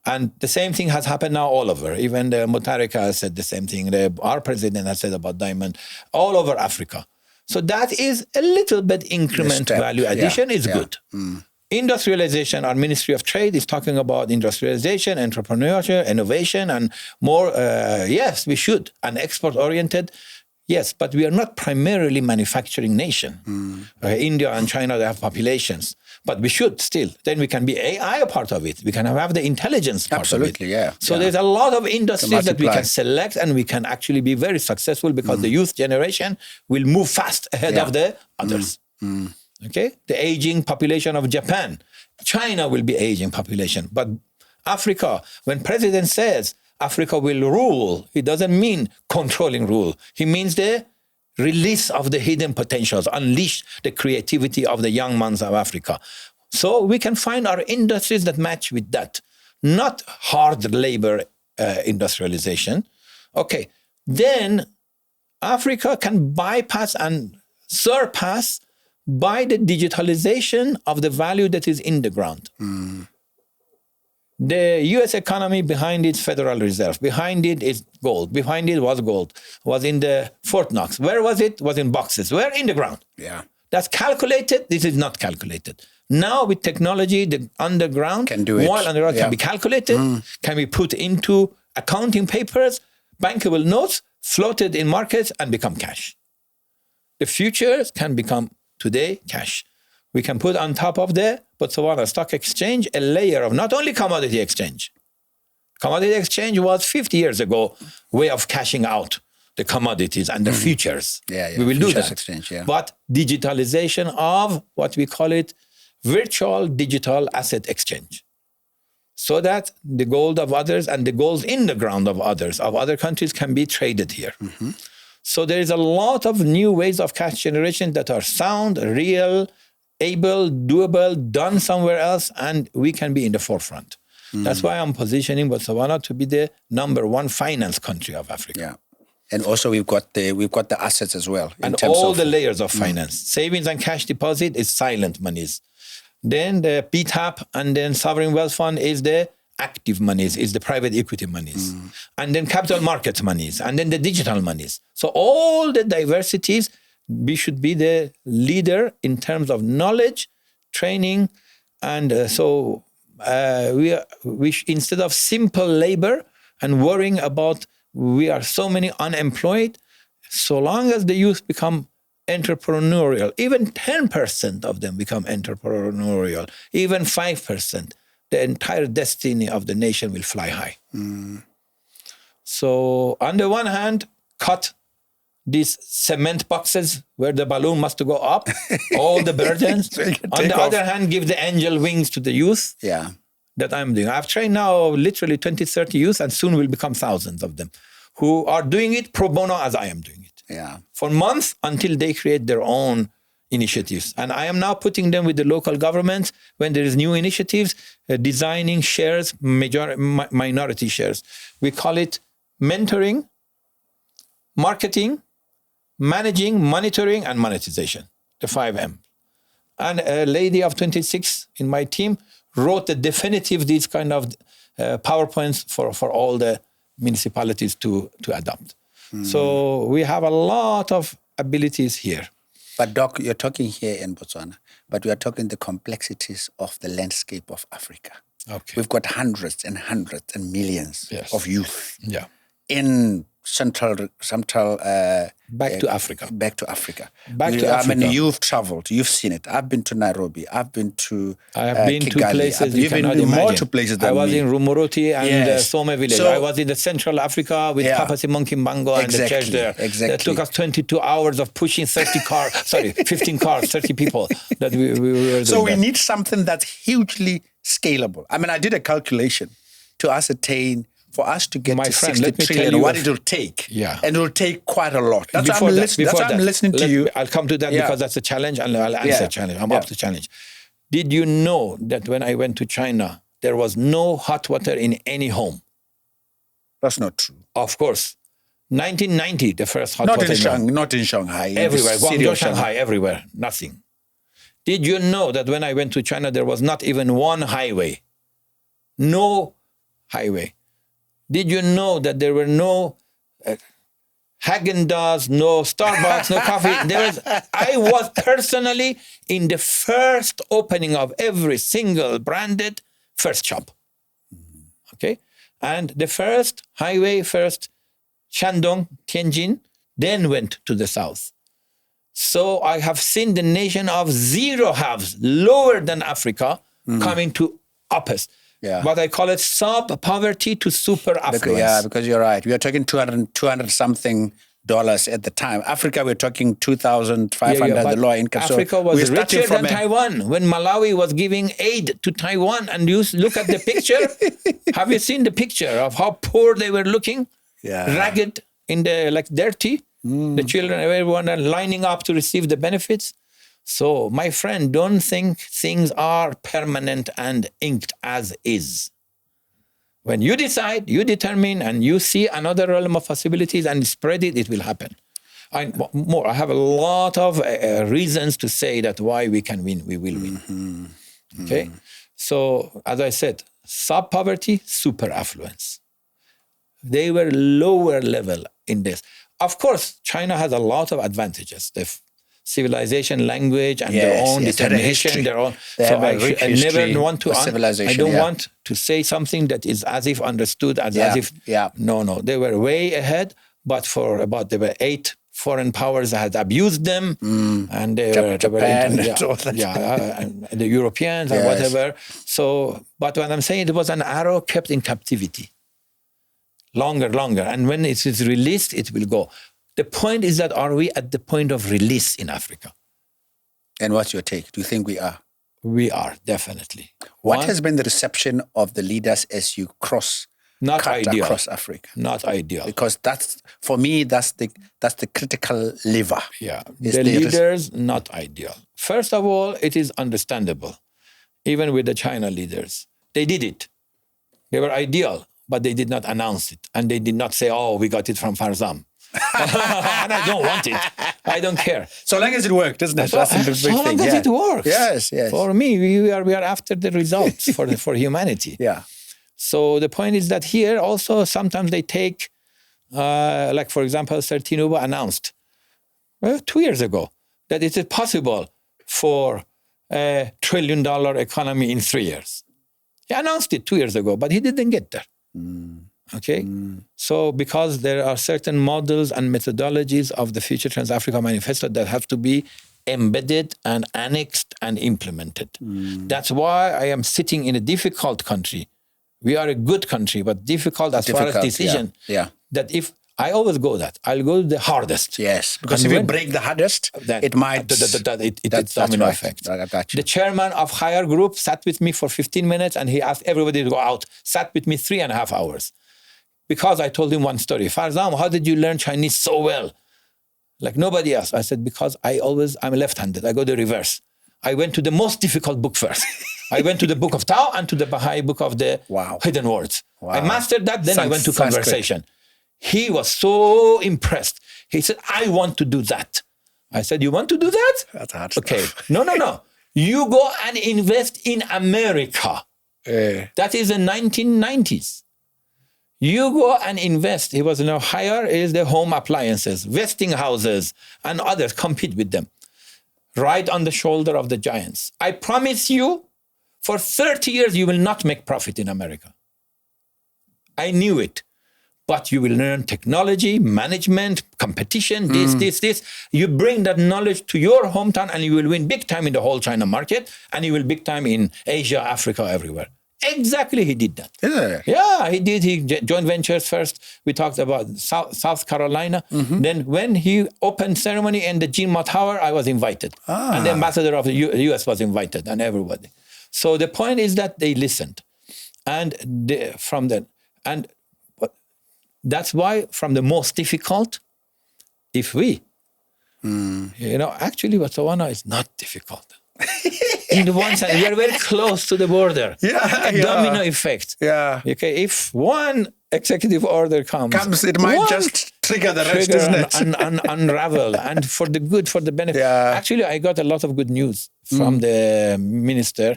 And the same thing has happened now all over. Even the Mutharika has said the same thing. Our president has said about diamond, all over Africa. So that is a little bit increment value addition is good. Industrialization, our Ministry of Trade is talking about industrialization, entrepreneurship, innovation, and more. Yes, we should. And export-oriented, yes, but we are not primarily manufacturing nation. India and China, they have populations. But we should still. Then we can be AI a part of it. We can have the intelligence part of it. Absolutely, yeah. So there's a lot of industries that we can select and we can actually be very successful because the youth generation will move fast ahead of the others. Okay? The aging population of Japan. China will be aging population. But Africa, when president says Africa will rule, he doesn't mean controlling rule. He means the release of the hidden potentials, unleash the creativity of the young minds of Africa. So we can find our industries that match with that, not hard labor industrialization. Okay, then Africa can bypass and surpass by the digitalization of the value that is in the ground. The U.S. economy, behind its Federal Reserve, behind it is gold. Behind it was gold. Was in the Fort Knox. Where was it? Was in boxes. Where? In the ground. Yeah. That's calculated. This is not calculated. Now with technology, the underground, can do it. While underground can be calculated, can be put into accounting papers, bankable notes, floated in markets and become cash. The futures can become today cash. We can put on top of the Botswana Stock Exchange a layer of not only commodity exchange. Commodity exchange was 50 years ago way of cashing out. the commodities and the futures. We will do Futures that. Exchange, But digitalization of what we call it virtual digital asset exchange. So that the gold of others and the gold in the ground of others, of other countries, can be traded here. So there is a lot of new ways of cash generation that are sound, real, able, doable, done somewhere else, and we can be in the forefront. That's why I'm positioning Botswana to be the number one finance country of Africa. And also we've got the assets as well. And all the layers of finance. Savings and cash deposit is silent monies. Then the PTAP and then sovereign wealth fund is the active monies, is the private equity monies. And then capital markets monies, and then the digital monies. So all the diversities, we should be the leader in terms of knowledge, training, and we instead of simple labor and worrying about we are so many unemployed, so long as the youth become entrepreneurial, even 10% of them become entrepreneurial, even 5%, the entire destiny of the nation will fly high. So on the one hand, cut these cement boxes where the balloon must go up, all the burdens. On the other hand, give the angel wings to the youth. That I'm doing. I've trained now literally 20, 30 youth, and soon will become thousands of them who are doing it pro bono as I am doing it. For months until they create their own initiatives. And I am now putting them with the local governments when there is new initiatives, designing shares, minority shares. We call it mentoring, marketing, managing, monitoring, and monetization, the 5M. And a lady of 26 in my team wrote the definitive, these kind of PowerPoints for all the municipalities to adopt. So we have a lot of abilities here. But Doc, you're talking here in Botswana, but we are talking the complexities of the landscape of Africa. We've got hundreds and hundreds and millions of youth in central back to Africa. You've traveled, you've seen it. I've been to Nairobi. I've been to I have been Kigali. to places You've been to more places than I was in Rumuruti and Some village. So, I was in the Central Africa with Kapasi Monkey Bango and the church there. That took us 22 hours of pushing 15 cars, 30 people that we were doing. So we need something that's hugely scalable. I mean, I did a calculation to ascertain for us to get to 60 trillion, what it will take. And it will take quite a lot. That's why I'm listening to you. I'll come to that because that's a challenge, and I'll answer the challenge. I'm up to challenge. Did you know that when I went to China, there was no hot water in any home? That's not true. Of course. 1990, the first hot water. Not in Shanghai. Everywhere. Guangzhou, Shanghai, everywhere. Nothing. Did you know that when I went to China, there was not even one highway? No highway. Did you know that there were no Häagen-Dazs, no Starbucks, no coffee? I was personally in the first opening of every single branded first shop. Okay? And the first highway, Shandong, Tianjin, then went to the south. So I have seen the nation of zero haves, lower than Africa, coming to uppers. But I call it sub-poverty to super affluence. Because you're right. We are talking 200 something dollars at the time. Africa, we're talking 2,500, the lower income. Africa was richer than Taiwan when Malawi was giving aid to Taiwan. And you look at the picture. Have you seen the picture of how poor they were looking? Ragged, dirty. The children, everyone are lining up to receive the benefits. So, my friend, don't think things are permanent and inked as is. When you decide, you determine, and you see another realm of possibilities and spread it, it will happen. I have a lot of reasons to say that why we can win, we will win. Okay? So, as I said, sub-poverty, super affluence. They were lower level in this. Of course, China has a lot of advantages. The civilization, language, and their own determination, their own. So I never want to. I don't want to say something that is as if understood as if. No, they were way ahead. But there were 8 foreign powers that had abused them, and Japan, and the Europeans and whatever. So, but what I'm saying, it was an arrow kept in captivity. Longer, and when it is released, it will go. The point is that are we at the point of release in Africa? And what's your take? Do you think we are? We are, definitely. What has been the reception of the leaders as you cross across Africa? Not ideal. Because that's the critical lever. Yeah, the leaders, not ideal. First of all, it is understandable. Even with the China leaders, they did it. They were ideal, but they did not announce it. And they did not say, oh, we got it from Farzam. And I don't want it. I don't care. So long as it worked, isn't it? That's the big thing. So long as it works. Yes. For me, we are after the results for humanity. Yeah. So the point is that here also sometimes they take, like for example, Sir Tinubu announced 2 years ago that it is possible for $1 trillion economy in 3 years. He announced it 2 years ago, but he didn't get there. Okay? So because there are certain models and methodologies of the Future Trans-Africa Manifesto that have to be embedded and annexed and implemented. That's why I am sitting in a difficult country. We are a good country, but difficult as far as decision. Yeah. That if I always go I'll go the hardest. Yes, because if you break the hardest, then it might... It's domino effect. I got you. The chairman of higher group sat with me for 15 minutes and he asked everybody to go out. Sat with me 3.5 hours. Because I told him one story. Farzam, how did you learn Chinese so well? Like nobody else. I said, because I'm left-handed. I go the reverse. I went to the most difficult book first. I went to the book of Tao and to the Baha'i book of the hidden words. Wow. I mastered that, then I went to conversation. He was so impressed. He said, I want to do that. I said, you want to do that? That's hard Okay. stuff. No. You go and invest in America. That is the 1990s. You go and invest. He was higher is the home appliances, vesting houses, and others. Compete with them. Right on the shoulder of the giants. I promise you, for 30 years, you will not make profit in America. I knew it. But you will learn technology, management, competition, this. You bring that knowledge to your hometown and you will win big time in the whole China market and you will big time in Asia, Africa, everywhere. Exactly, he did that. Yeah, he did. He joint ventures first. We talked about South Carolina. Then when he opened ceremony in the Jinma Tower, I was invited. And the ambassador of the US was invited and everybody. So the point is that they listened. And that's why from the most difficult, if we, actually Botswana is not difficult. In the one side, we are very close to the border. Domino effect. Yeah. Okay, if one executive order comes, it might just trigger the rest, isn't it? And unravel, and for the good, for the benefit. Yeah. Actually, I got a lot of good news from the minister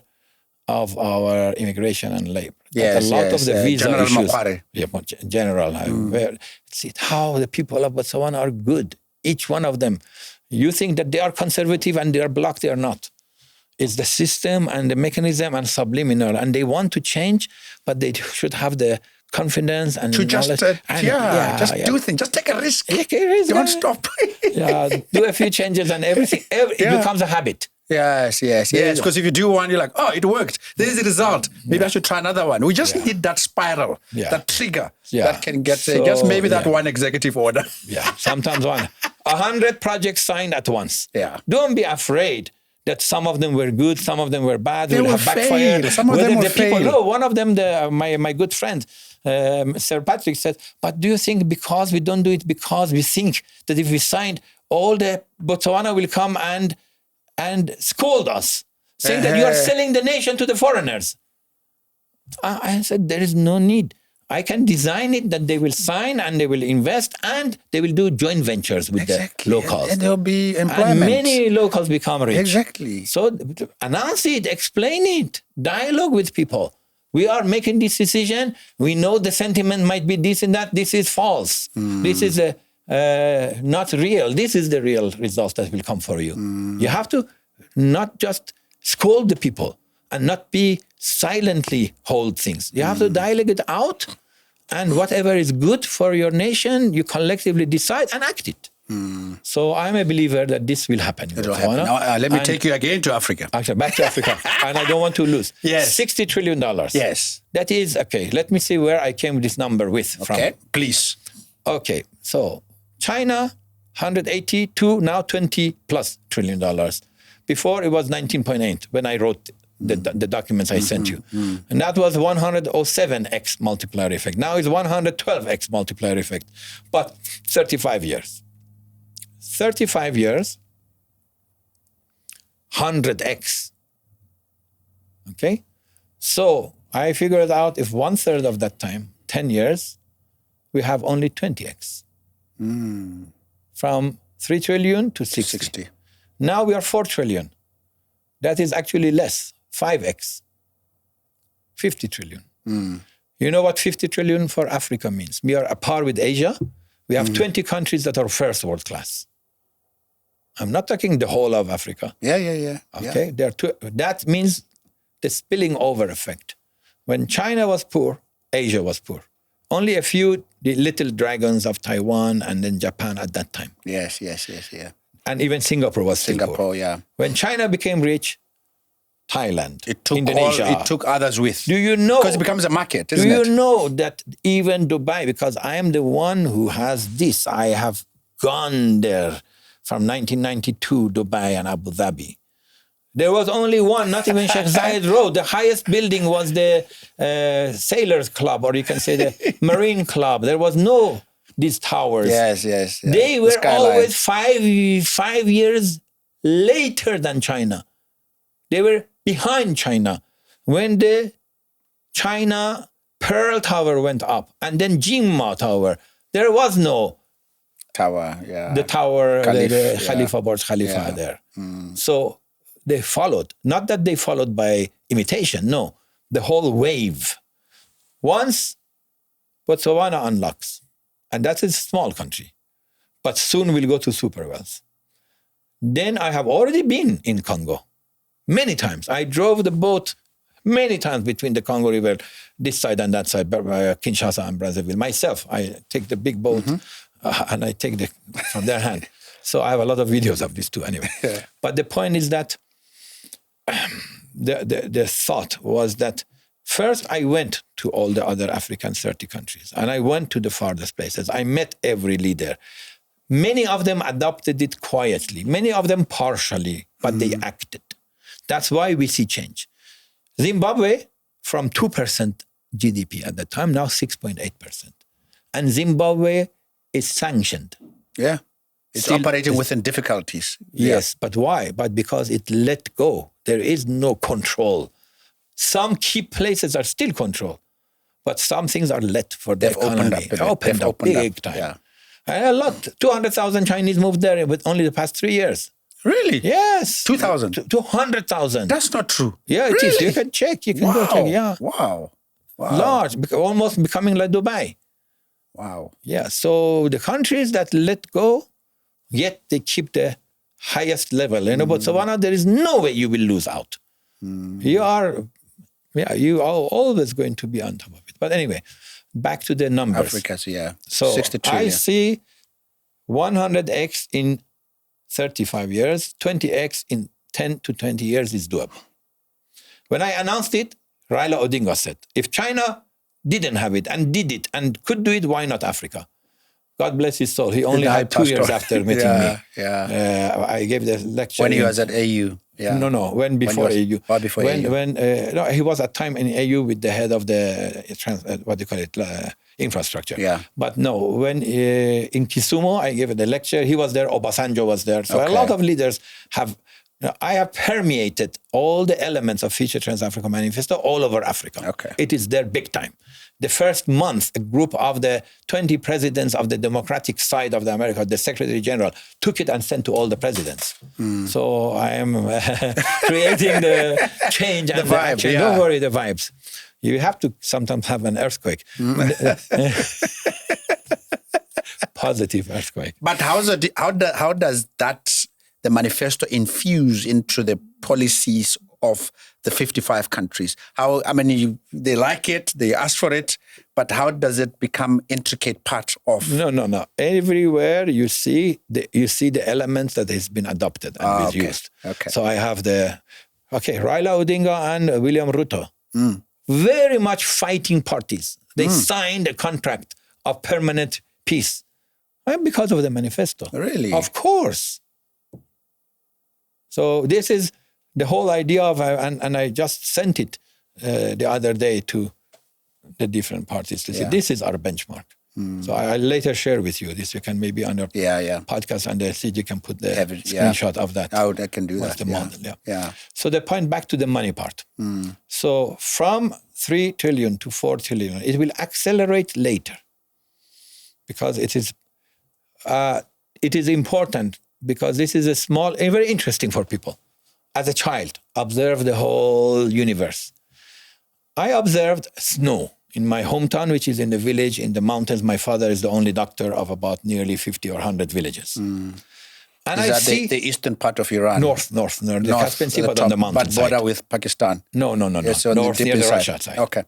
of our immigration and labor. Yes, a lot of the visa General issues. Makware. General. See how the people of Botswana are good. Each one of them. You think that they are conservative and they are blocked, they are not. It's the system and the mechanism and subliminal. And they want to change, but they should have the confidence and to just do things. Just take a risk. Don't stop. Do a few changes and everything. It becomes a habit. Yes. Because if you do one, you're like, oh, it worked. This is the result. Maybe I should try another one. We just need that spiral, that trigger that can get just maybe that one executive order. Sometimes 100 projects signed at once. Don't be afraid that some of them were good, some of them were bad. They will have backfire. Some of them will fail. No, one of them, my good friend, Sir Patrick said, but do you think because we don't do it because we think that if we signed, all the Botswana will come and scold us, saying that you are selling the nation to the foreigners? I said, there is no need. I can design it that they will sign and they will invest and they will do joint ventures with the locals. And there will be employment. And many locals become rich. Exactly. So announce it, explain it, dialogue with people. We are making this decision. We know the sentiment might be this and that. This is false. This is not real. This is the real results that will come for you. You have to not just scold the people and not be silently hold things. You have to dialogue it out, and whatever is good for your nation, you collectively decide and act it. So I'm a believer that this will happen. It will happen. Now, let me take you again to Africa. Actually, back to Africa. And I don't want to lose. Yes. $60 trillion. Yes. That is, okay, let me see where I came this number from. Okay, please. Okay, so China 180 to now $20 plus trillion. Before it was 19.8 when I wrote the documents I sent you. And that was 107x multiplier effect. Now it's 112x multiplier effect, but 35 years. 35 years, 100x. Okay? So I figured out if 1/3 of that time, 10 years, we have only 20x. From 3 trillion to 60. Now we are 4 trillion. That is actually less, 5x. 50 trillion. You know what 50 trillion for Africa means? We are at par with Asia. We have 20 countries that are first world class. I'm not talking the whole of Africa. Yeah. Okay, there are two. That means the spilling over effect. When China was poor, Asia was poor. Only a few, the little dragons of Taiwan and then Japan at that time. Yes. And even Singapore was still poor. Yeah. When China became rich, Thailand, It took Indonesia. it took others with. Do you know? Because it becomes a market, isn't Do it? you know that even Dubai, because I am the one who has this, I have gone there from 1992, Dubai and Abu Dhabi. There was only one, not even Sheikh Zayed Road. The highest building was the Sailors Club, or you can say the Marine Club. There was no these towers. Yes. They were always 5 years later than China. They were behind China. When the China Pearl Tower went up, and then Jimma Tower, there was no tower. Yeah. the tower, Caliph, the yeah. Khalifa Burj Khalifa there. So they followed. Not that they followed by imitation, no. The whole wave. Once Botswana unlocks, and that is a small country, but soon we'll go to superwells. Then I have already been in Congo many times. I drove the boat many times between the Congo River, this side and that side, Kinshasa and Brazzaville. Myself, I take the big boat and I take the from their hand. So I have a lot of videos of this too anyway. Yeah. But the point is that the thought was that first I went to all the other African 30 countries and I went to the farthest places. I met every leader. Many of them adopted it quietly, many of them partially, but they acted. That's why we see change. Zimbabwe, from 2% GDP at the time, now 6.8%. And Zimbabwe is sanctioned. Yeah. It's Still, operating within difficulties. Yes, but why? But because it let go. There is no control. Some key places are still controlled, but some things are let for the economy. Opened up big time. Yeah. And a lot. 200,000 Chinese moved there with only the past 3 years. Really? Yes. 2,000? 200,000. That's not true. Yeah, it is. Really? You can check. You can go check. Yeah. Wow. Large, almost becoming like Dubai. Wow. Yeah. So the countries that let go, yet they keep the highest level. You know, Botswana, there is no way you will lose out. You are always going to be on top of it. But anyway, back to the numbers. Africa's, yeah. So 60 trillion. I see 100x in 35 years, 20x in 10 to 20 years is doable. When I announced it, Raila Odinga said, if China didn't have it and did it and could do it, why not Africa? God bless his soul. He only had 2 years after meeting me. Yeah. I gave the lecture. When he was at AU. Yeah. No. When before AU. Or before AU. He was at time in AU with the head of the, infrastructure. Yeah. But no, when in Kisumu, I gave the lecture. He was there. Obasanjo was there. So a lot of leaders have, I have permeated all the elements of Future Trans-Africa Manifesto all over Africa. Okay. It is there big time. The first month, a group of the 20 presidents of the democratic side of the America, the Secretary General, took it and sent to all the presidents. So I am creating the change and the vibe, action. yeah. Don't worry, the vibes. You have to sometimes have an earthquake. Positive earthquake. But how does that, the manifesto, infuse into the policies of the 55 countries? They like it, they ask for it, but how does it become intricate part of? No. Everywhere you see the elements that has been adopted and used. Okay. So I have Raila Odinga and William Ruto, very much fighting parties. They signed a contract of permanent peace Because of the manifesto. Really? Of course. So this is the whole idea of, and I just sent it the other day to the different parties to say, this is our benchmark. So I'll later share with you this. You can maybe on your podcast and the you can put the screenshot of that. I can do What's that. the model? Yeah. So the point back to the money part. So from 3 trillion to 4 trillion, it will accelerate later because it is important because this is very interesting for people. As a child, observe the whole universe. I observed snow in my hometown, which is in the village, in the mountains. My father is the only doctor of about nearly 50 or 100 villages. And is that the eastern part of Iran? North, the Caspian Sea, but on the mountain but side. border with Pakistan? No. Yes, on North the near the side. Russia side. Okay.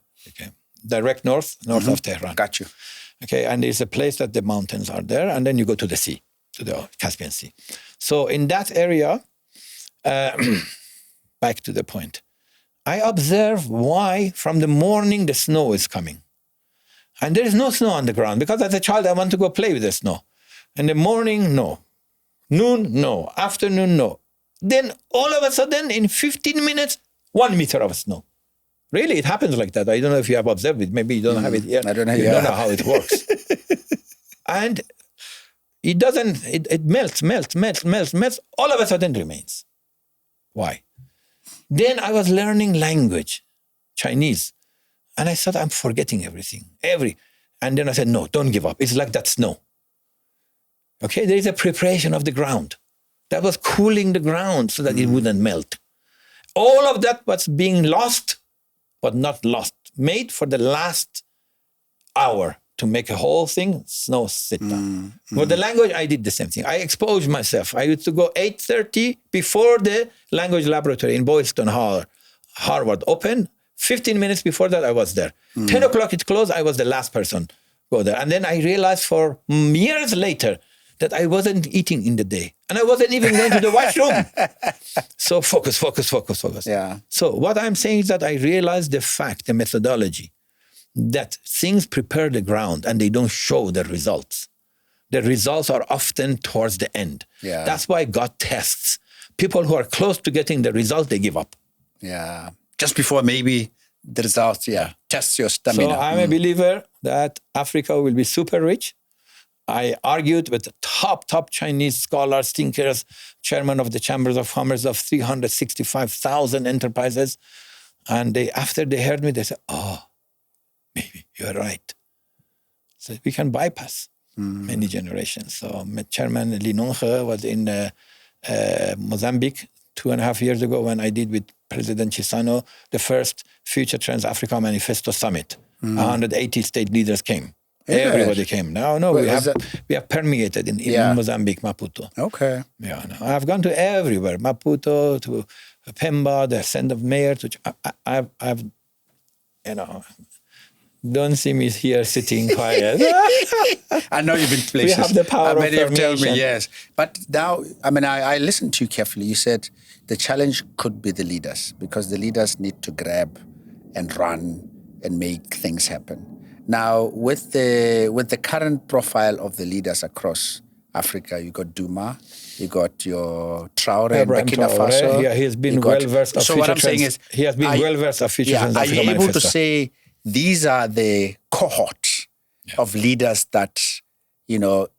Direct north of Tehran. Got you. Okay, and there's a place that the mountains are there, and then you go to the sea, to the Caspian Sea. So in that area, back to the point, I observe why from the morning the snow is coming. And there is no snow on the ground because as a child I want to go play with the snow. In the morning, no. Noon, no. Afternoon, no. Then all of a sudden in 15 minutes, 1 meter of snow. Really, it happens like that. I don't know if you have observed it. Maybe you don't have it here. I don't know. You don't know how it works. And it doesn't, it melts. All of a sudden remains. Why? Then I was learning language, Chinese. And I thought, I'm forgetting everything. And then I said, no, don't give up. It's like that snow. Okay, there is a preparation of the ground. That was cooling the ground so that it wouldn't melt. All of that was being lost, but not lost. Made for the last hour to make a whole thing, snow sit down. For the language, I did the same thing. I exposed myself. I used to go 8:30 before the language laboratory in Boylston Hall, Harvard opened. 15 minutes before that, I was there. 10 o'clock it closed, I was the last person go there. And then I realized for years later that I wasn't eating in the day. And I wasn't even going to the washroom. So focus. Yeah. So what I'm saying is that I realized the methodology, that things prepare the ground and they don't show the results. The results are often towards the end. Yeah. That's why God tests. People who are close to getting the result, they give up. Yeah. Just before maybe the results, tests your stamina. So I'm a believer that Africa will be super rich. I argued with the top Chinese scholars, thinkers, chairman of the Chambers of Commerce of 365,000 enterprises. And after they heard me, they said, maybe you're right. So we can bypass many generations. So Chairman Linonge was in Mozambique 2.5 years ago when I did with President Chisano the first Future Trans-Africa Manifesto Summit. 180 state leaders came. Everybody came. We have permeated in Mozambique, Maputo. Okay. Yeah, no, I've gone to everywhere, Maputo to Pemba, the send of mayor to. I've, don't see me here sitting quiet. I know you've been to places. We have the power of you've told me, formation. yes. But now, I listened to you carefully. You said the challenge could be the leaders because the leaders need to grab and run and make things happen. Now, with the current profile of the leaders across Africa, you got Duma, you got your Traore in Burkina Faso. Yeah, he has been well-versed. So what I'm saying is, he has been well-versed of Future Trans-Africa Manifesto. Are you able to Manifesto. say these are the cohort of leaders that, you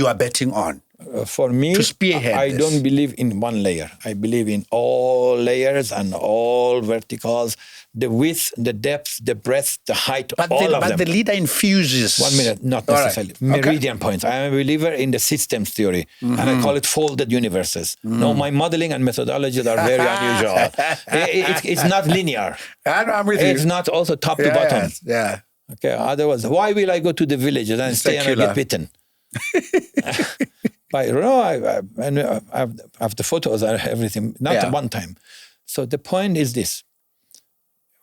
are betting on? For me, to spearhead I this. don't believe in one layer. I believe in all layers and all verticals, the width, the depth, the breadth, the height, all of them. But the leader infuses. 1 minute, not necessarily. Right. Meridian points. I am a believer in the systems theory, and I call it folded universes. No, my modeling and methodologies are very unusual. It's not linear. I'm with you. It's not also top to bottom. Yeah. Okay. Otherwise, why will I go to the villages and stay and get bitten? I have the photos and everything, not at one time. So the point is this.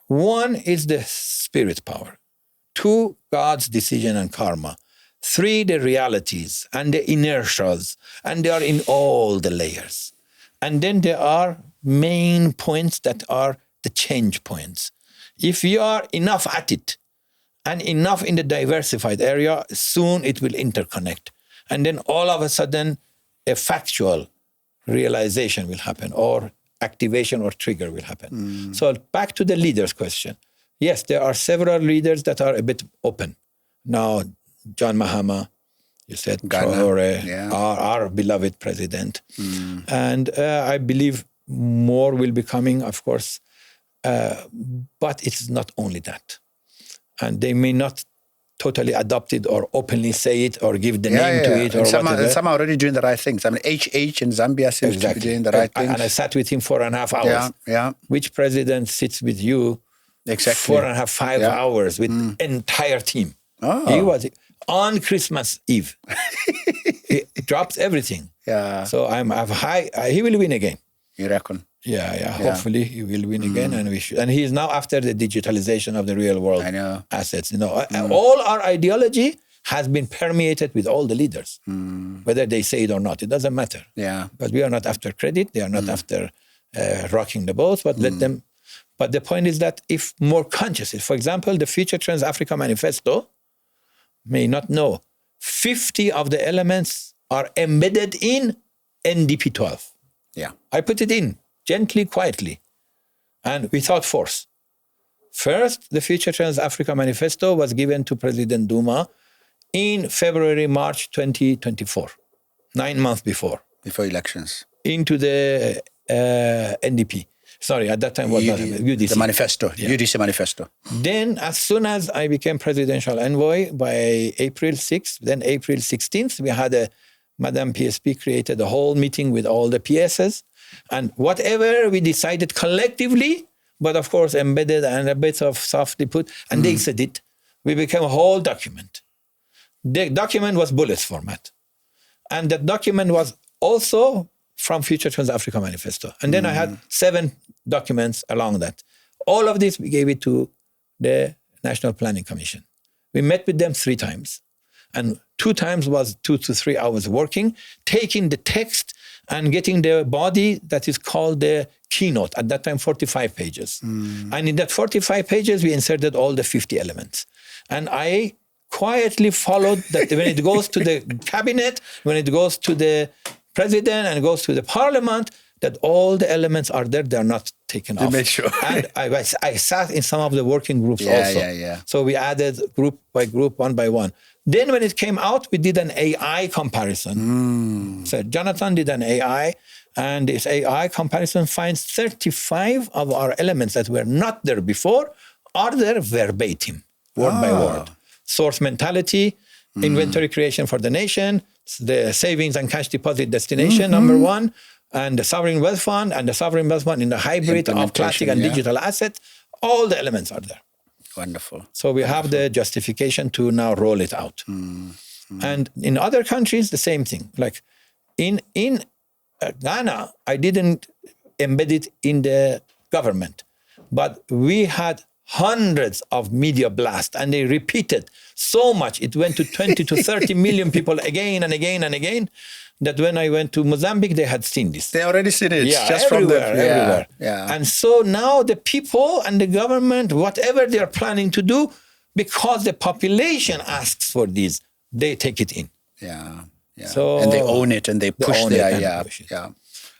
1 is the spirit power. 2, God's decision and karma. 3, the realities and the inertias. And they are in all the layers. And then there are main points that are the change points. If you are enough at it and enough in the diversified area, soon it will interconnect. and then all of a sudden a factual realization will happen, or activation or trigger will happen. So back to the leaders question. Yes, there are several leaders that are a bit open. Now, John Mahama, you said, Traore, our beloved president. And I believe more will be coming, of course. But it's not only that. And they may not totally adopt it or openly say it or give the name to it or whatever. Some are already doing the right things. I mean, HH in Zambia seems to be doing the right things. And I sat with him 4.5 hours. Yeah. Which president sits with you 4.5, 5 hours with entire team? He was on Christmas Eve. He drops everything. Yeah. So I've high. He will win again. You reckon? Yeah. Hopefully he will win again, and we should. And he is now after the digitalization of the real world assets. All our ideology has been permeated with all the leaders, whether they say it or not. It doesn't matter. Yeah. But we are not after credit. They are not after rocking the boat. But let them. But the point is that if more conscious, for example, the Future Trans-Africa Manifesto may not know 50 of the elements are embedded in NDP 12. Yeah. I put it in gently, quietly, and without force. First, the Future Trans-Africa Manifesto was given to President Duma in February, March 2024, 9 months before. Before elections. Into the NDP. Sorry, at that time was UDC. The manifesto, UDC manifesto. Then, as soon as I became presidential envoy by April 6th, then April 16th, we had Madam PSP created a whole meeting with all the PSs, and whatever we decided collectively, but of course embedded and a bit of softly put, and they said it, we became a whole document. The document was bullets format. And that document was also from Future Trans-Africa Manifesto. And then I had 7 documents along that. All of this, we gave it to the National Planning Commission. We met with them 3 times. And 2 times was 2 to 3 hours working, taking the text and getting the body that is called the keynote, at that time 45 pages. And in that 45 pages, we inserted all the 50 elements. And I quietly followed that when it goes to the cabinet, when it goes to the president and goes to the parliament, that all the elements are there, they're not taken off. Make sure. And I sat in some of the working groups also. So we added group by group, one by one. Then when it came out, we did an AI comparison. So Jonathan did an AI, and this AI comparison finds 35 of our elements that were not there before are there verbatim, word by word. Source mentality, inventory creation for the nation, the savings and cash deposit destination, number 1, and the sovereign wealth fund, and the sovereign wealth fund in the hybrid of classic and digital assets. All the elements are there. Wonderful. So we have the justification to now roll it out. And in other countries, the same thing. Like in Ghana, I didn't embed it in the government, but we had hundreds of media blasts, and they repeated so much. It went to 20 to 30 million people again and again and again, that when I went to Mozambique, they had seen this. They already seen it. Yeah, just everywhere. Yeah. And so now the people and the government, whatever they're planning to do, because the population asks for this, they take it in. Yeah. So, and they own it and they push it.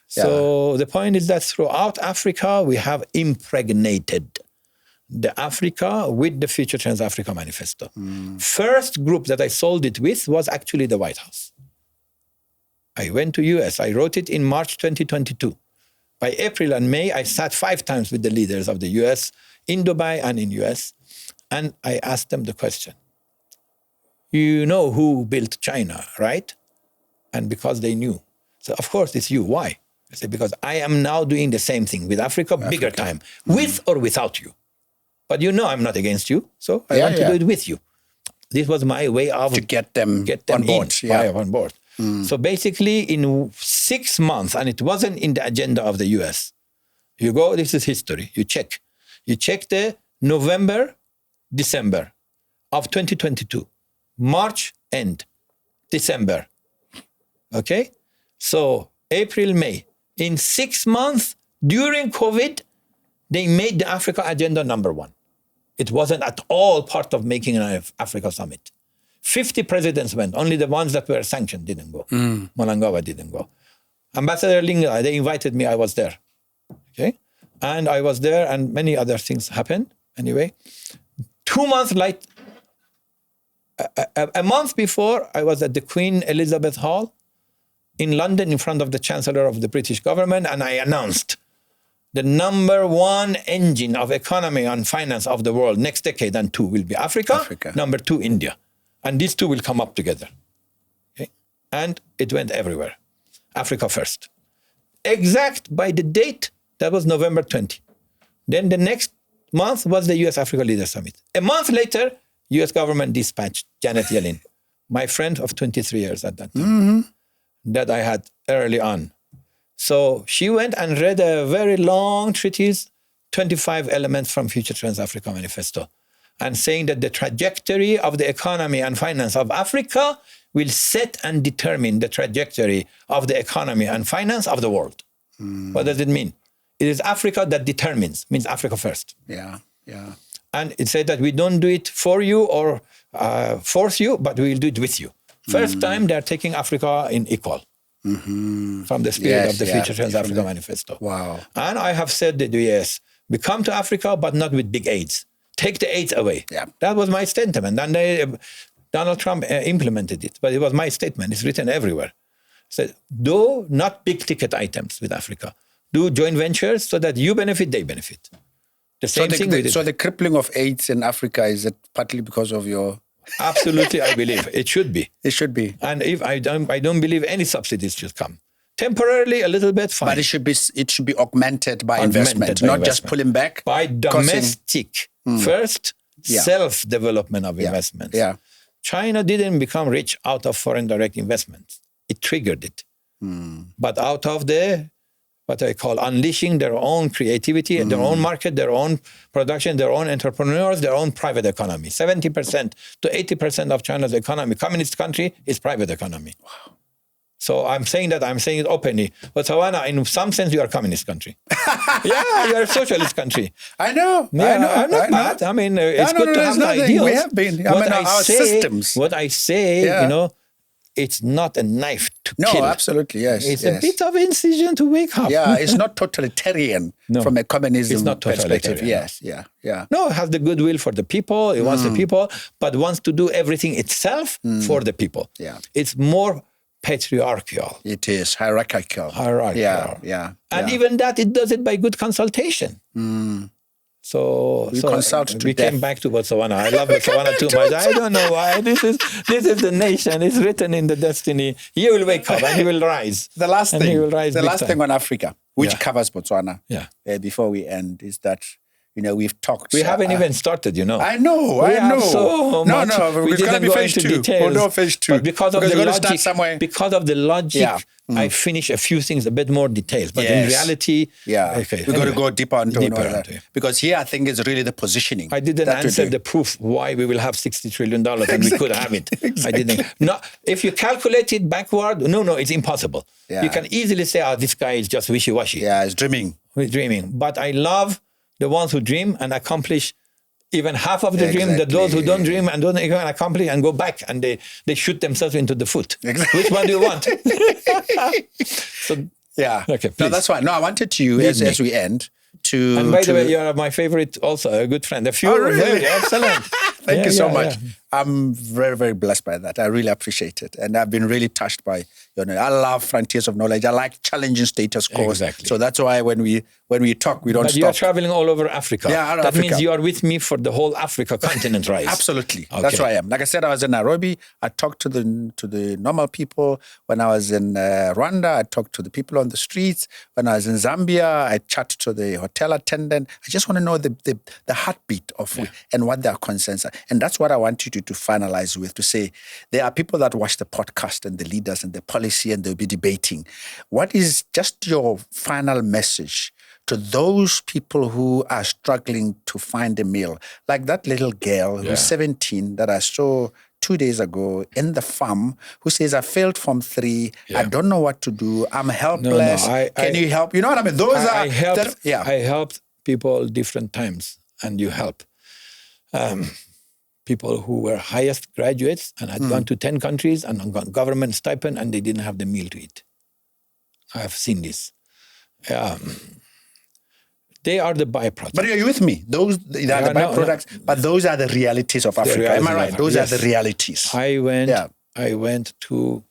So the point is that throughout Africa, we have impregnated the Africa with the Future Trans-Africa Manifesto. First group that I sold it with was actually the White House. I went to US. I wrote it in March 2022. By April and May, I sat 5 times with the leaders of the US in Dubai and in US. And I asked them the question, you know who built China, right? And because they knew. So of course it's you. Why? I said, because I am now doing the same thing with Africa. Bigger time, with or without you. But you know I'm not against you, so I want to do it with you. This was my way of... To get them on board. On board. So basically in 6 months, and it wasn't in the agenda of the US, you go, this is history, you check. You check the November, December of 2022, March end, December. Okay? So April, May. In 6 months, during COVID, they made the Africa agenda number 1. It wasn't at all part of making an Africa summit. 50 presidents went. Only the ones that were sanctioned didn't go. Mnangagwa didn't go. Ambassador Linga, they invited me. I was there. Okay, and I was there, and many other things happened. Anyway, 2 months later, a month before, I was at the Queen Elizabeth Hall in London in front of the Chancellor of the British government, and I announced the number one engine of economy and finance of the world next decade and two will be Africa. Number two, India. And these two will come up together. Okay? And it went everywhere. Africa first. Exact by the date, that was November 20. Then the next month was the US-Africa Leaders Summit. A month later, US government dispatched Janet Yellen, my friend of 23 years at that time, that I had early on. So she went and read a very long treatise, 25 elements from Future Trans-Africa Manifesto, and saying that the trajectory of the economy and finance of Africa will set and determine the trajectory of the economy and finance of the world. What does it mean? It is Africa that determines, means Africa first. Yeah. And it said that we don't do it for you or force you, but we will do it with you. First time they're taking Africa in equal. From the spirit of the Future Trans-Africa Manifesto. Wow. And I have said that, yes, we come to Africa, but not with big aids. Take the aids away. Yeah. That was my statement. And Donald Trump implemented it, but it was my statement. It's written everywhere. Said, do not big ticket items with Africa. Do joint ventures so that you benefit, they benefit. The same thing. So the crippling of AIDS in Africa, is it partly because of your... Absolutely, I believe. It should be. It should be. And if I don't believe any subsidies should come. Temporarily, a little bit, fine. But it should be augmented by investment, not just pulling back. By domestic, first, self-development of investments. Yeah. China didn't become rich out of foreign direct investments. It triggered it. But out of what I call unleashing their own creativity, their own market, their own production, their own entrepreneurs, their own private economy. 70% to 80% of China's economy, communist country, is private economy. Wow. So I'm saying it openly. Botswana, in some sense, you are a communist country. Yeah, you are a socialist country. I know. I'm not mad. I mean, it's good to have the ideals. We have been. Our systems. What I say, it's not a knife to kill. No, absolutely, yes. It's a bit of incision to wake up. Yeah, it's not totalitarian from a communism perspective. Yes, yeah. No, it has the goodwill for the people. It wants the people, but wants to do everything itself for the people. Yeah. It's more patriarchal. It is hierarchical. Yeah. And even that, it does it by good consultation. So we came back to Botswana. I love Botswana too much. I don't know why. This is the nation. It's written in the destiny. He will wake up and he will rise. The last thing. He will rise the last thing on Africa, which covers Botswana. Yeah. Before we end, is that we've talked. We haven't even started. I know. So much. No. We didn't go into details. We'll do phase 2. But because of the logic, I finish a few things a bit more detailed. But in reality, we've got to go deeper into it. Because here, I think it's really the positioning. I didn't answer the proof why we will have $60 trillion and we could have it. Exactly. I didn't. No, if you calculate it backward, no, it's impossible. Yeah. You can easily say, this guy is just wishy-washy. Yeah, he's dreaming. He's dreaming. But I love the ones who dream and accomplish even half of the dream, those who don't dream and don't even accomplish and go back and they shoot themselves into the foot. Exactly. Which one do you want? Okay, please. No, that's fine. No, I wanted to, as we end, to... And by the way, you are my favorite also, a good friend. Really? Excellent. Thank you so much. I'm very, very blessed by that. I really appreciate it. And I've been really touched by I love frontiers of knowledge. I like challenging status quo. Exactly. So that's why when we talk, we don't stop. But you are traveling all over Africa. Yeah, that means you are with me for the whole Africa continent rise. Absolutely. Okay. That's where I am. Like I said, I was in Nairobi. I talked to the normal people. When I was in Rwanda, I talked to the people on the streets. When I was in Zambia, I chatted to the hotel attendant. I just want to know the heartbeat of and what their concerns are. And that's what I want you to finalize with, to say there are people that watch the podcast and the leaders and the policy and they'll be debating. What is just your final message to those people who are struggling to find a meal? Like that little girl who's 17 that I saw 2 days ago in the farm who says, I failed Form 3. I don't know what to do. I'm helpless. Can you help? You know what I mean? I helped people different times and you help. people who were highest graduates and had gone to 10 countries and got government stipend and they didn't have the meal to eat. I have seen this. They are the byproducts. But you're with me. Those are the byproducts, but those are the realities of Africa. Am I right? Those are the realities. I went to,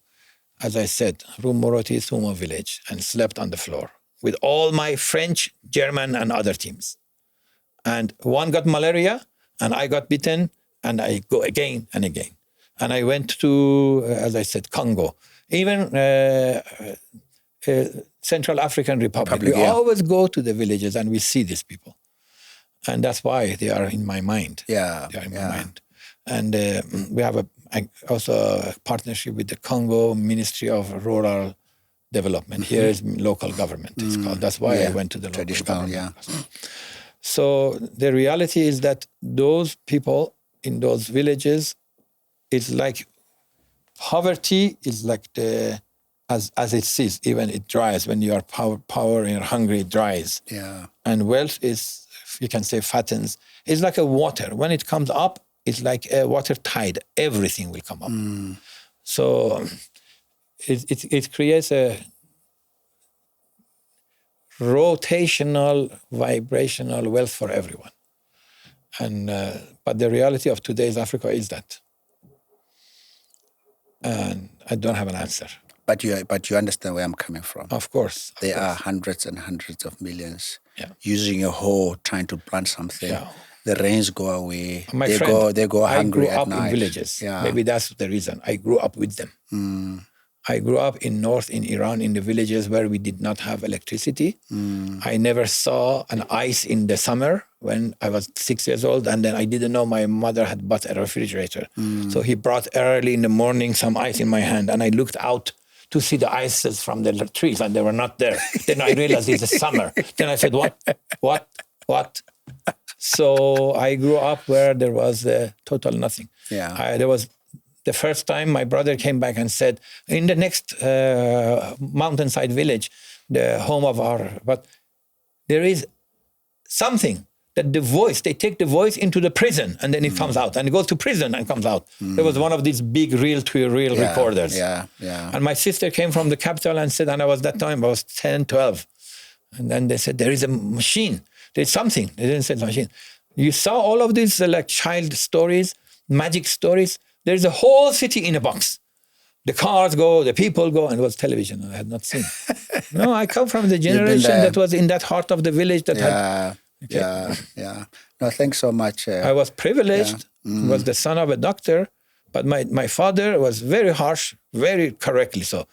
as I said, Rumoroti Sumo village and slept on the floor with all my French, German, and other teams. And one got malaria, and I got bitten, and I go again and again. And I went to, as I said, Congo. Even Central African Republic. We always go to the villages and we see these people. And that's why they are in my mind. They are in my mind. And we have also a partnership with the Congo Ministry of Rural Development. Here is local government, it's called. That's why I went to the local government. So the reality is that those people in those villages, it's like poverty is like the, as it sees, even it dries. When you are power and you're hungry, it dries. And wealth is, you can say, fattens. It's like a water. When it comes up, it's like a water tide. Everything will come up. So it creates a rotational, vibrational wealth for everyone. And but the reality of today's Africa is that. And I don't have an answer. But you understand where I'm coming from. Of course. There are hundreds and hundreds of millions using a hoe, trying to plant something. The rains go away. They go hungry at night. I grew up in villages. Maybe that's the reason. I grew up with them. I grew up in Iran, in the villages where we did not have electricity. I never saw an ice in the summer when I was 6 years old, and then I didn't know my mother had bought a refrigerator. So he brought early in the morning some ice in my hand, and I looked out to see the ices from the trees, and they were not there. Then I realized it's summer. Then I said, what? So I grew up where there was total nothing. There was the first time my brother came back and said, in the next mountainside village, the home of but there is something that the voice, they take the voice into the prison and then it comes out, and it goes to prison and comes out. There was one of these big reel-to-reel recorders. And my sister came from the capital and said, and I was that time, I was 10, 12. And then they said, there is a machine. There's something. They didn't say machine. You saw all of these like child stories, magic stories. There's a whole city in a box. The cars go, the people go, and it was television. I had not seen. No, I come from the generation that was in that heart of the village that had... No, thanks so much. I was privileged. Was the son of a doctor, but my father was very harsh, very correctly so.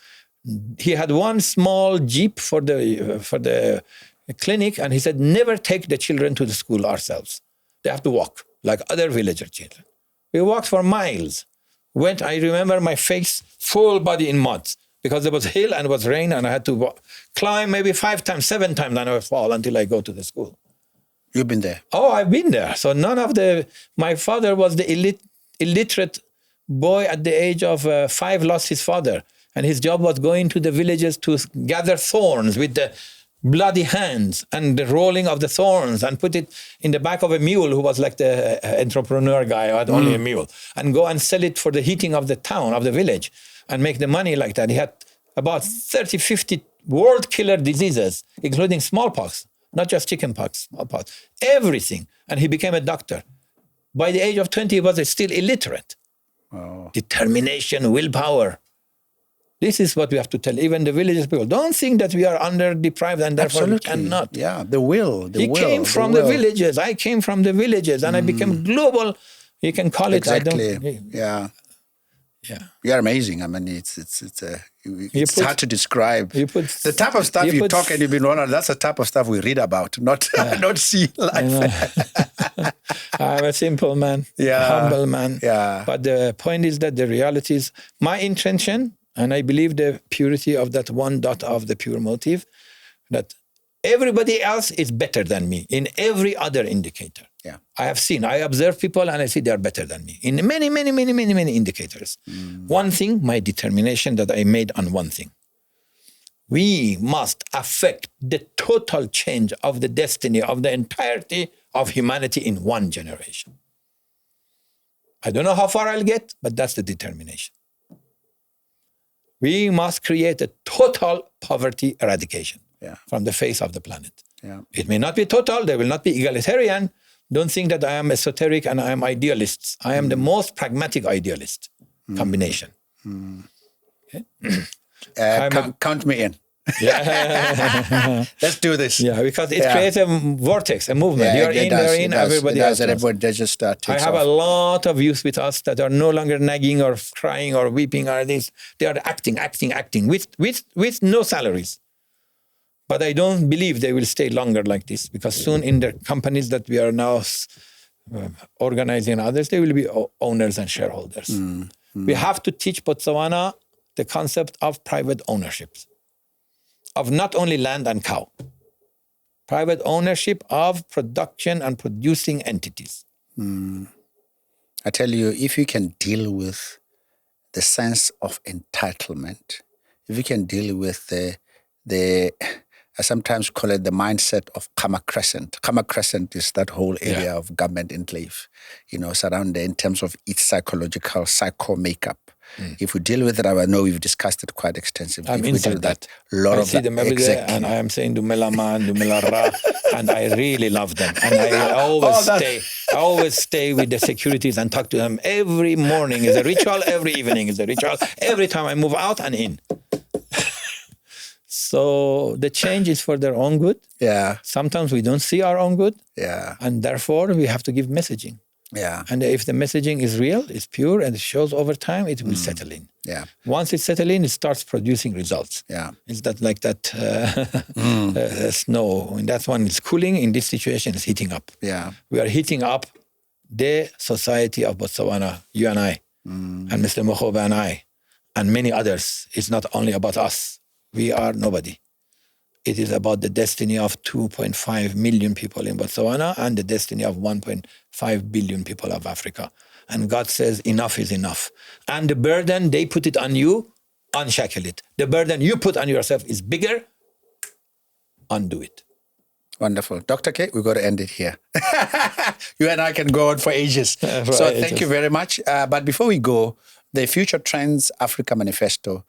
He had one small jeep for the clinic, and he said, never take the children to the school ourselves. They have to walk like other villager children. We walked for miles. I remember my face, full body in mud, because there was hill and it was rain, and I had to climb maybe 5 times, 7 times, and I would fall until I go to the school. You've been there? Oh, I've been there. So my father was the illiterate boy at the age of 5, lost his father. And his job was going to the villages to gather thorns with the bloody hands and the rolling of the thorns, and put it in the back of a mule who was like the entrepreneur guy who had only a mule, and go and sell it for the heating of the town, of the village, and make the money like that. He had about 30, 50 world killer diseases, including smallpox, not just chickenpox, smallpox, everything. And he became a doctor. By the age of 20, he was still illiterate. Determination, willpower. This is what we have to tell even the villages people. Don't think that we are under-deprived and therefore we cannot. The will. He came from the villages. I came from the villages, and I became global. You can call it. Exactly. You're amazing. I mean, it's hard to describe. The type of stuff you talk and you've been on, that's the type of stuff we read about, not see life. I'm a simple man, humble man. But the point is that the reality is my intention, and I believe the purity of that one dot of the pure motive, that everybody else is better than me in every other indicator. I observe people and I see they're better than me in many, many, many, many, many indicators. One thing, my determination that I made on one thing. We must affect the total change of the destiny of the entirety of humanity in one generation. I don't know how far I'll get, but that's the determination. We must create a total poverty eradication from the face of the planet. Yeah. It may not be total, they will not be egalitarian. Don't think that I am esoteric and I am idealist. I am the most pragmatic idealist combination. Okay? Count me in. Yeah. Let's do this. Yeah, because it creates a vortex, a movement. You're in, they're in, everybody else. Everybody just takes I have off. a lot of youth with us that are no longer nagging or crying or weeping or this. They are acting with no salaries. But I don't believe they will stay longer like this, because soon in the companies that we are now organizing others, they will be owners and shareholders. We have to teach Botswana the concept of private ownership, of not only land and cow, private ownership of production and producing entities. I tell you, if you can deal with the sense of entitlement, if you can deal with the I sometimes call it the mindset of Kama Crescent. Kama Crescent is that whole area of government enclave, surrounded in terms of its psycho makeup. If we deal with it, I know we've discussed it quite extensively. I'm inside that. I see them every day, and I am saying Dumela Man, Dumela Ra, and I really love them. And I always stay with the securities and talk to them every morning. Is a ritual, every evening is a ritual. Every time I move out and in. So the change is for their own good. Yeah. Sometimes we don't see our own good. Yeah. And therefore we have to give messaging. Yeah. And if the messaging is real, it's pure, and it shows over time, it will settle in. Yeah. Once it settles in, it starts producing results. Yeah. It's that like that snow. In that one, it's cooling. In this situation, it's heating up. Yeah. We are heating up the society of Botswana, you and I, and Mr. Mohobe and I, and many others. It's not only about us. We are nobody. It is about the destiny of 2.5 million people in Botswana and the destiny of 1.5 billion people of Africa. And God says, enough is enough. And the burden, they put it on you, unshackle it. The burden you put on yourself is bigger, undo it. Wonderful. Dr. K, we've got to end it here. You and I can go on for ages. Thank you very much. But before we go, the Future Trends Africa Manifesto,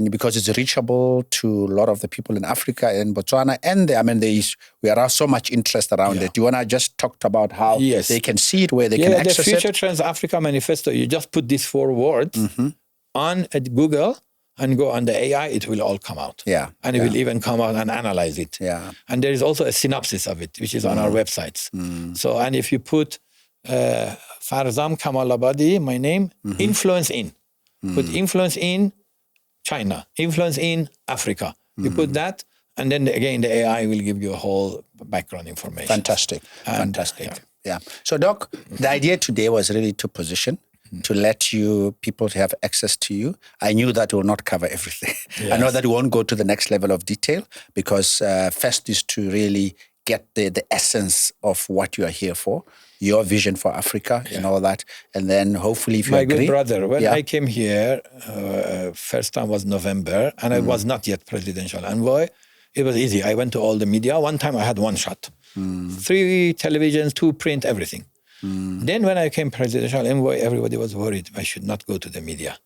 because it's reachable to a lot of the people in Africa and Botswana, and we are so much interest around it. Do you want to just talk about how they can see it, where they can access it? The Future Trends Africa Manifesto, you just put these 4 words on Google and go on the AI, it will all come out. Yeah. And it will even come out and analyze it. Yeah. And there is also a synopsis of it, which is on our websites. So, and if you put Farzam Kamalabadi, my name, influence in. Put influence in China, influence in Africa. You put that, and then again, the AI will give you a whole background information. Fantastic. Yeah. So, Doc, the idea today was really to position, to let people have access to you. I knew that will not cover everything. Yes. I know that we won't go to the next level of detail, because first is to really get the essence of what you are here for, your vision for Africa and all that. And then hopefully if you agree. My good brother, when I came here, first time was November, and I was not yet presidential envoy. It was easy. I went to all the media. One time I had 1 shot. 3 televisions, 2 print, everything. Then when I came presidential envoy, everybody was worried I should not go to the media,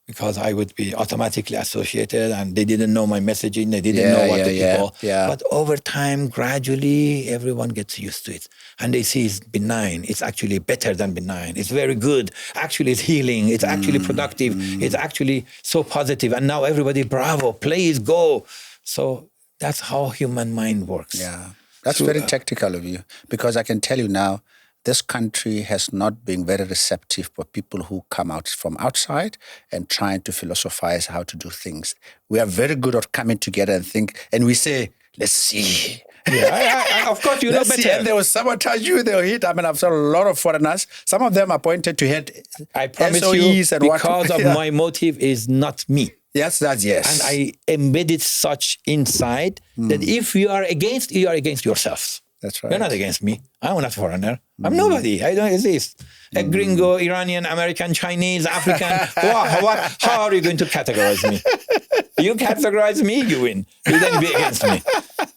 because I would be automatically associated, and they didn't know my messaging, they didn't know what the people. Yeah. But over time, gradually, everyone gets used to it. And they see it's benign. It's actually better than benign. It's very good. Actually, it's healing. It's actually productive. It's actually so positive. And now everybody, bravo, please go. So that's how human mind works. Yeah, that's very tactical of you, because I can tell you now, this country has not been very receptive for people who come out from outside and trying to philosophize how to do things. We are very good at coming together and think, and we say, let's see. Yeah, of course, you know better. And they will sabotage you, they will hit. I've seen a lot of foreigners. Some of them are appointed to head I promise SOEs you, and because of my motive is not me. Yes. And I embedded such inside that if you are against yourselves. That's right. You're not against me. I'm not a foreigner. I'm nobody. I don't exist. A gringo, Iranian, American, Chinese, African. How are you going to categorize me? You categorize me, you win. You then be against me.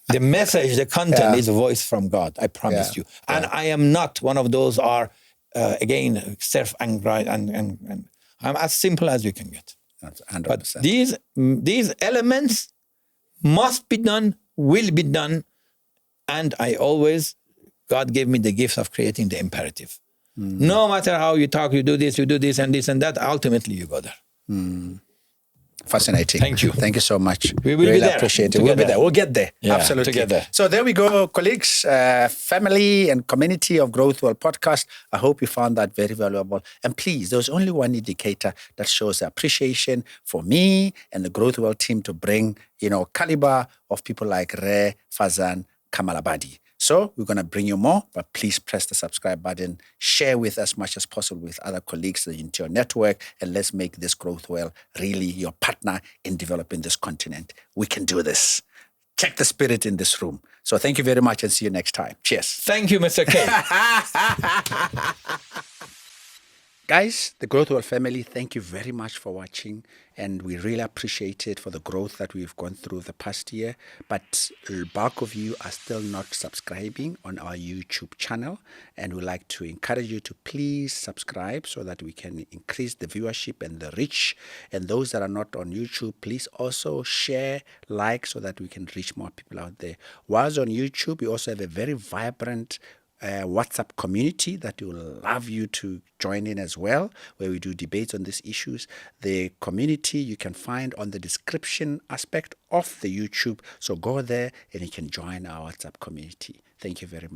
The message, the content is a voice from God. I promise you. And I am not one of those again, self-anxiety, and I'm as simple as you can get. That's 100%. But these elements must be done, will be done, and God gave me the gift of creating the imperative. No matter how you talk, you do this, and this, and that, ultimately you go there. Fascinating. Thank you. Thank you so much. We will really be there. appreciate it. We'll be there. We'll get there. Yeah, Absolutely. together. So there we go, colleagues, family and community of Growth World Podcast. I hope you found that very valuable. And please, there's only one indicator that shows appreciation for me and the Growth World team to bring, caliber of people like Farzam Kamalabadi. So we're going to bring you more, but please press the subscribe button, share with as much as possible with other colleagues into your network, and let's make this Growth Well really your partner in developing this continent. We can do this. Check the spirit in this room. So thank you very much and see you next time. Cheers. Thank you, Mr. K. Guys, the Growth World family, thank you very much for watching, and we really appreciate it for the growth that we've gone through the past year. But the bulk of you are still not subscribing on our YouTube channel, and we'd like to encourage you to please subscribe so that we can increase the viewership and the reach. And those that are not on YouTube, please also share, like, so that we can reach more people out there. Whilst on YouTube, we also have a very vibrant WhatsApp community that we will love you to join in as well, where we do debates on these issues. The community you can find on the description aspect of the YouTube. So go there and you can join our WhatsApp community. Thank you very much.